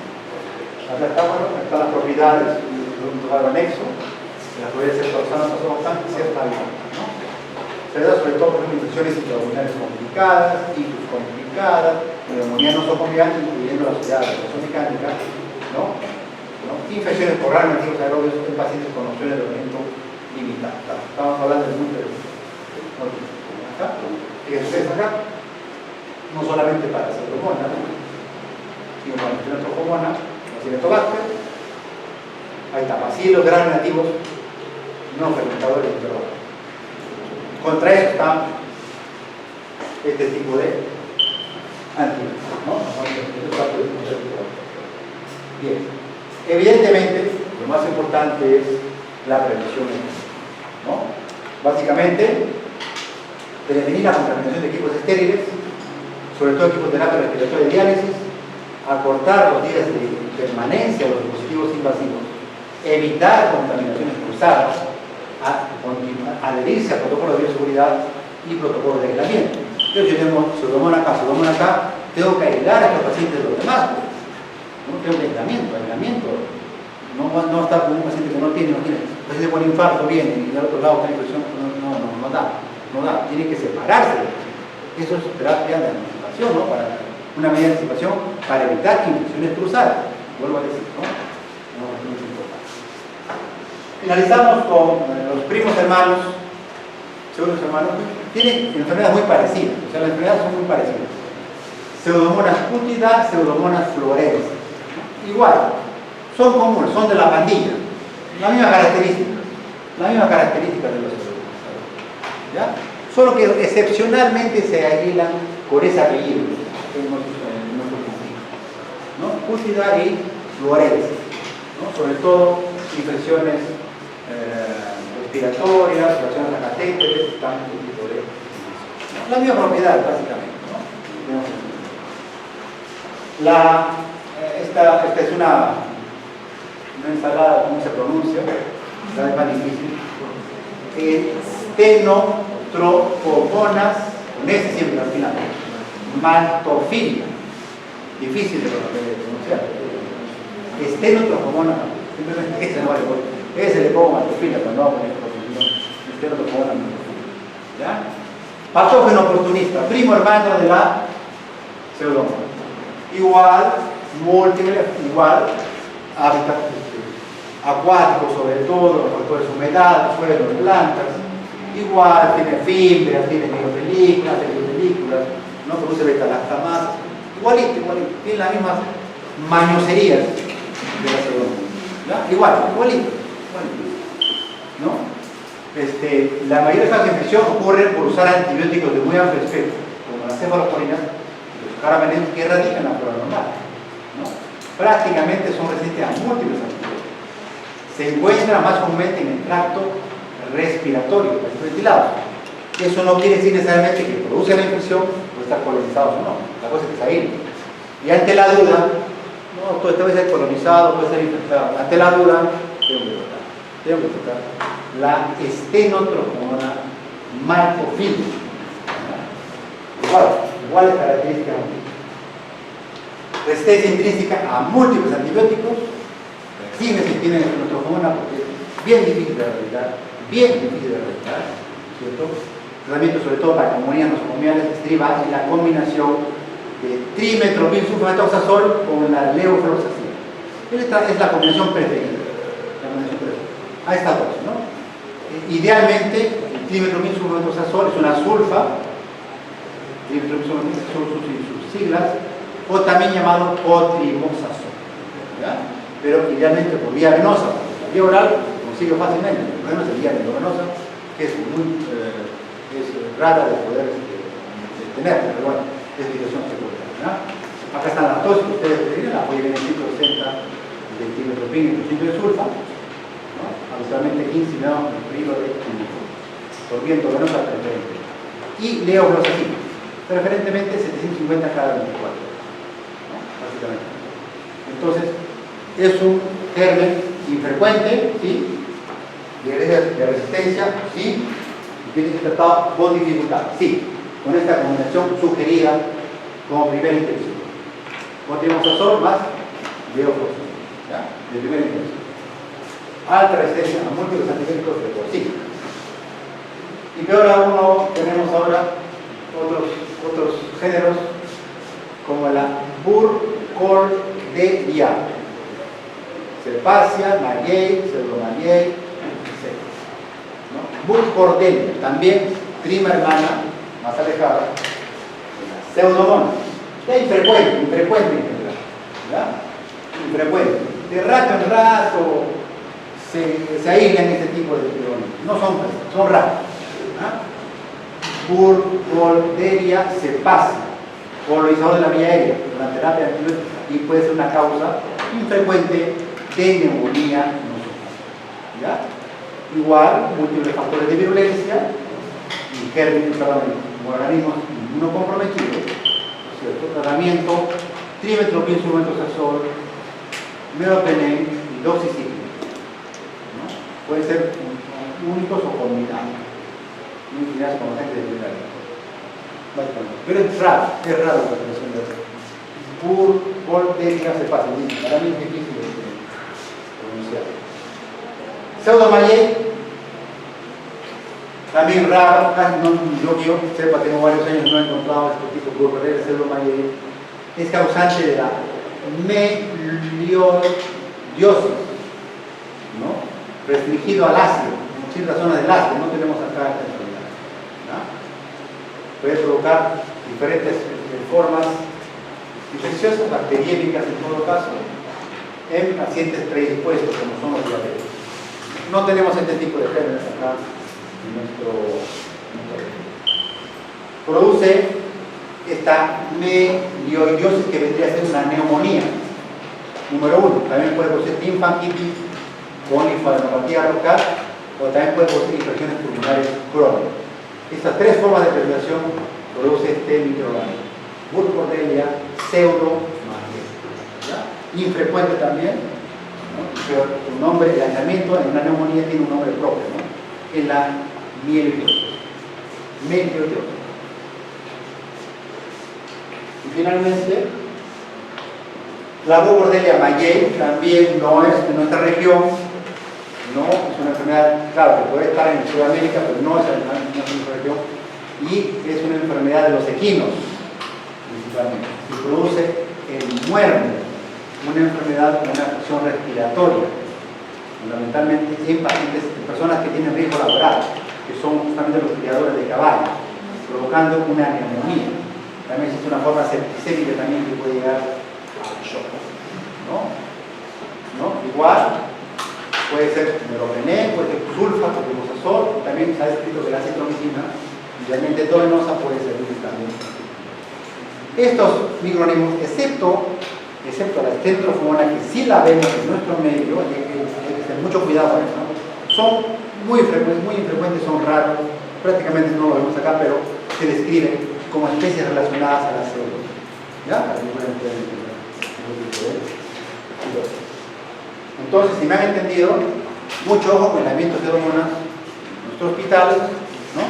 Acá están las propiedades, un anexo, las propiedades de personas no son cierta vida, ¿no? Se da sobre todo por infecciones intraabdominales complicadas, ictus complicadas, neumonía nosocomial, incluyendo la sociedad de la mecánica, ¿no? Infecciones por grandes antigos aerobios en pacientes con opciones de tratamiento limitadas. Estamos hablando de muchos acá, fíjense acá, no solamente para pseudomonas, sino para Pseudomonas, Acinetobacter, ahí está, bacilos grandes nativos no fermentadores, pero contra eso está este tipo de antibióticos, ¿no? Bien. Evidentemente, lo más importante es la prevención, ¿no? Básicamente, prevenir la contaminación de equipos estériles, sobre todo equipos de terapia respiratoria de diálisis, acortar los días de permanencia de los dispositivos invasivos, evitar contaminaciones cruzadas, adherirse a protocolos de bioseguridad y protocolos de aislamiento. Yo tengo pseudomonas acá, tengo que aislar a estos pacientes de los demás. No tengo aislamiento, no estar con un paciente que no tiene, un paciente con infarto viene y del otro lado está la infección, no da, tiene que separarse. Eso es terapia de anticipación, ¿no? Para una medida de anticipación para evitar infecciones cruzadas, vuelvo a decir, ¿no? Es muy importante. Finalizamos con los primos hermanos, segundos hermanos, tienen enfermedades muy parecidas, o sea, las enfermedades son muy parecidas. Pseudomonas cútida, Pseudomonas fluorescens. Igual, son comunes, son de la pandilla, la misma característica de los pseudomonas, ¿ya? Solo que excepcionalmente se aislan con ese apellido en nuestro cultivo, ¿no? Cútida y fluorescens, ¿no? Sobre todo infecciones respiratorias, relacionadas a catéteres, tanto tipo de infección. La misma propiedad, básicamente, ¿no? Esta es una ensalada, ¿cómo se pronuncia? Es más difícil. Estenotropomonas, con ese siempre al final. Maltophilia. Difícil de pronunciar. Estenotropomonas, simplemente ese no vale. Ese le pongo maltophilia, pero no voy a poner estenotropomonas. ¿Ya? Patógeno oportunista, primo hermano de la pseudomonas. Igual, múltiple, igual, hábitat acuático sobre todo, factores de humedad, suelos, plantas, igual, tiene fibras, tiene micropelículas, no produce beta-lactamases, igualito, tiene las mismas mañoserías de la pseudomonas, igualito, ¿no? La mayoría de estas infecciones ocurren por usar antibióticos de muy amplio espectro, como las cefalosporinas, los caramenetos que erradican la flora normal, ¿no? Prácticamente son resistentes a múltiples antibióticos. Se encuentran más comúnmente en el tracto respiratorio, ventilados. Eso no quiere decir necesariamente que produce la infección o estar colonizados o no. La cosa es que se aíslan. Y ante la duda, no, todo esto puede ser colonizado, puede ser infectado. Ante la duda, tengo que tratar la Stenotropomona maltophilia. Iguales características. Resistencia intrínseca a múltiples antibióticos. Siguen si tienen Stenotropomona porque es bien difícil de erradicar, ¿cierto? El tratamiento, sobre todo para neumonías nosocomiales, estriba en la combinación de trimetropil sulfametoxazol con la levofloxacina. Esta es la combinación preferida. A esta dosis, ¿no? Idealmente, el trimetromilsulfonmetosazol es una sulfa, trimetromilsulfonmetosazol sus siglas, o también llamado cotrimosazol, ¿ya? Pero idealmente por vía venosa, porque la vía oral se consigue fácilmente, el problema es la vía endovenosa, que es rara de poder tener, pero bueno, es situación secundaria, ¿no? Acá están las dosis que ustedes tienen, la apoyo en el 160 de trimestopin y 200 de sulfa, ¿no? Habitualmente 15 miligramos por kilo de por vía endovenosa preferente. Y leofloxacina, preferentemente 750 cada 24, ¿no? Básicamente. Entonces, es un germen infrecuente, ¿sí? De resistencia, ¿sí? Y tiene que ser tratado con dificultad, sí, con esta combinación sugerida como primera intención. Cotrimosazol más leofloxacina, ¿ya? De primera intención. Alta resistencia a múltiples antibióticos de por sí. Y peor aún, tenemos ahora otros géneros como la burkholderia, Cepacia, Maguey, Pseudomaguey, etc. ¿No? Burkholderia, también prima hermana, más alejada, de la Pseudomonas. Es infrecuente en general, ¿verdad? Infrecuente. De rato en rato se aíslan este tipo de epidemias. No son raros. Burkholderia cepacia, colonizador de la vía aérea, una terapia antibiótica, y puede ser una causa infrecuente de neumonía nosotros, ¿ya? Igual, múltiples factores de virulencia y gérmenes, organismos inmunocomprometidos, ¿cierto? Tratamiento, trimetromilsulfonmetosazol, meropenem y doxiciclina, ¿no? Pueden ser únicos o combinados, muy utilizados como agentes de primera línea. Pero es raro la expresión de eso. Burkholderia cepacia, para mí es difícil de pronunciar. Pseudomaguey, también raro, yo que yo sepa, tengo varios años no he encontrado este tipo de Burkholderia pseudomaguey. Es causante de la melioidosis, ¿no? Restringido al ácido, en ciertas zonas del ácido, no tenemos acá esta enfermedad, ¿no? Puede provocar diferentes formas infecciosas, bacteriémicas en todo caso, en pacientes predispuestos como son los diabéticos. No tenemos este tipo de gérmenes acá en nuestro produce esta melioidosis que vendría a ser una neumonía. Número 1, también puede producir linfangitis con linfadenopatía local o también puede producir infecciones pulmonares crónicas. Estas tres formas de presentación produce este microorganismo. Burkholderia pseudomaguey, infrecuente también, ¿no? Pero su nombre, el aislamiento en una neumonía tiene un nombre propio, ¿no? En la mieloidosis. Y finalmente, la Burkholderia maguey también no es de nuestra región, no es una enfermedad, claro, que puede estar en Sudamérica, pero no es de nuestra región, y es una enfermedad de los equinos, principalmente. Se produce el muérdago, una enfermedad con una afección respiratoria, fundamentalmente en pacientes, en personas que tienen riesgo laboral, que son justamente los criadores de caballos, provocando una neumonía. También existe una forma septicémica también que puede llegar al shock, ¿no? Igual puede ser meropenem, puede ser sulfa, cotrimosazol, también se ha descrito que la citromicina, idealmente endovenosa, puede servir también. Estos microorganismos, excepto la estentrofumona, que sí la vemos en nuestro medio, hay que tener mucho cuidado con eso, ¿no? Son muy infrecuentes, son raros, prácticamente no lo vemos acá, pero se describen como especies relacionadas a la célula. ¿Ya? Entonces, si me han entendido, mucho ojo con el aislamiento de hormonas en nuestro hospital, ¿no?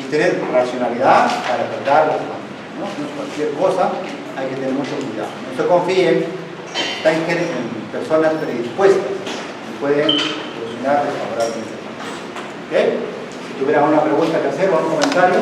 Y tener racionalidad para tratar las familias, ¿no? No es cualquier cosa, hay que tener mucho cuidado. No se confíen, está en personas predispuestas y pueden evolucionar desfavorablemente. ¿Ok? Si tuvieran una pregunta que hacer o un comentario.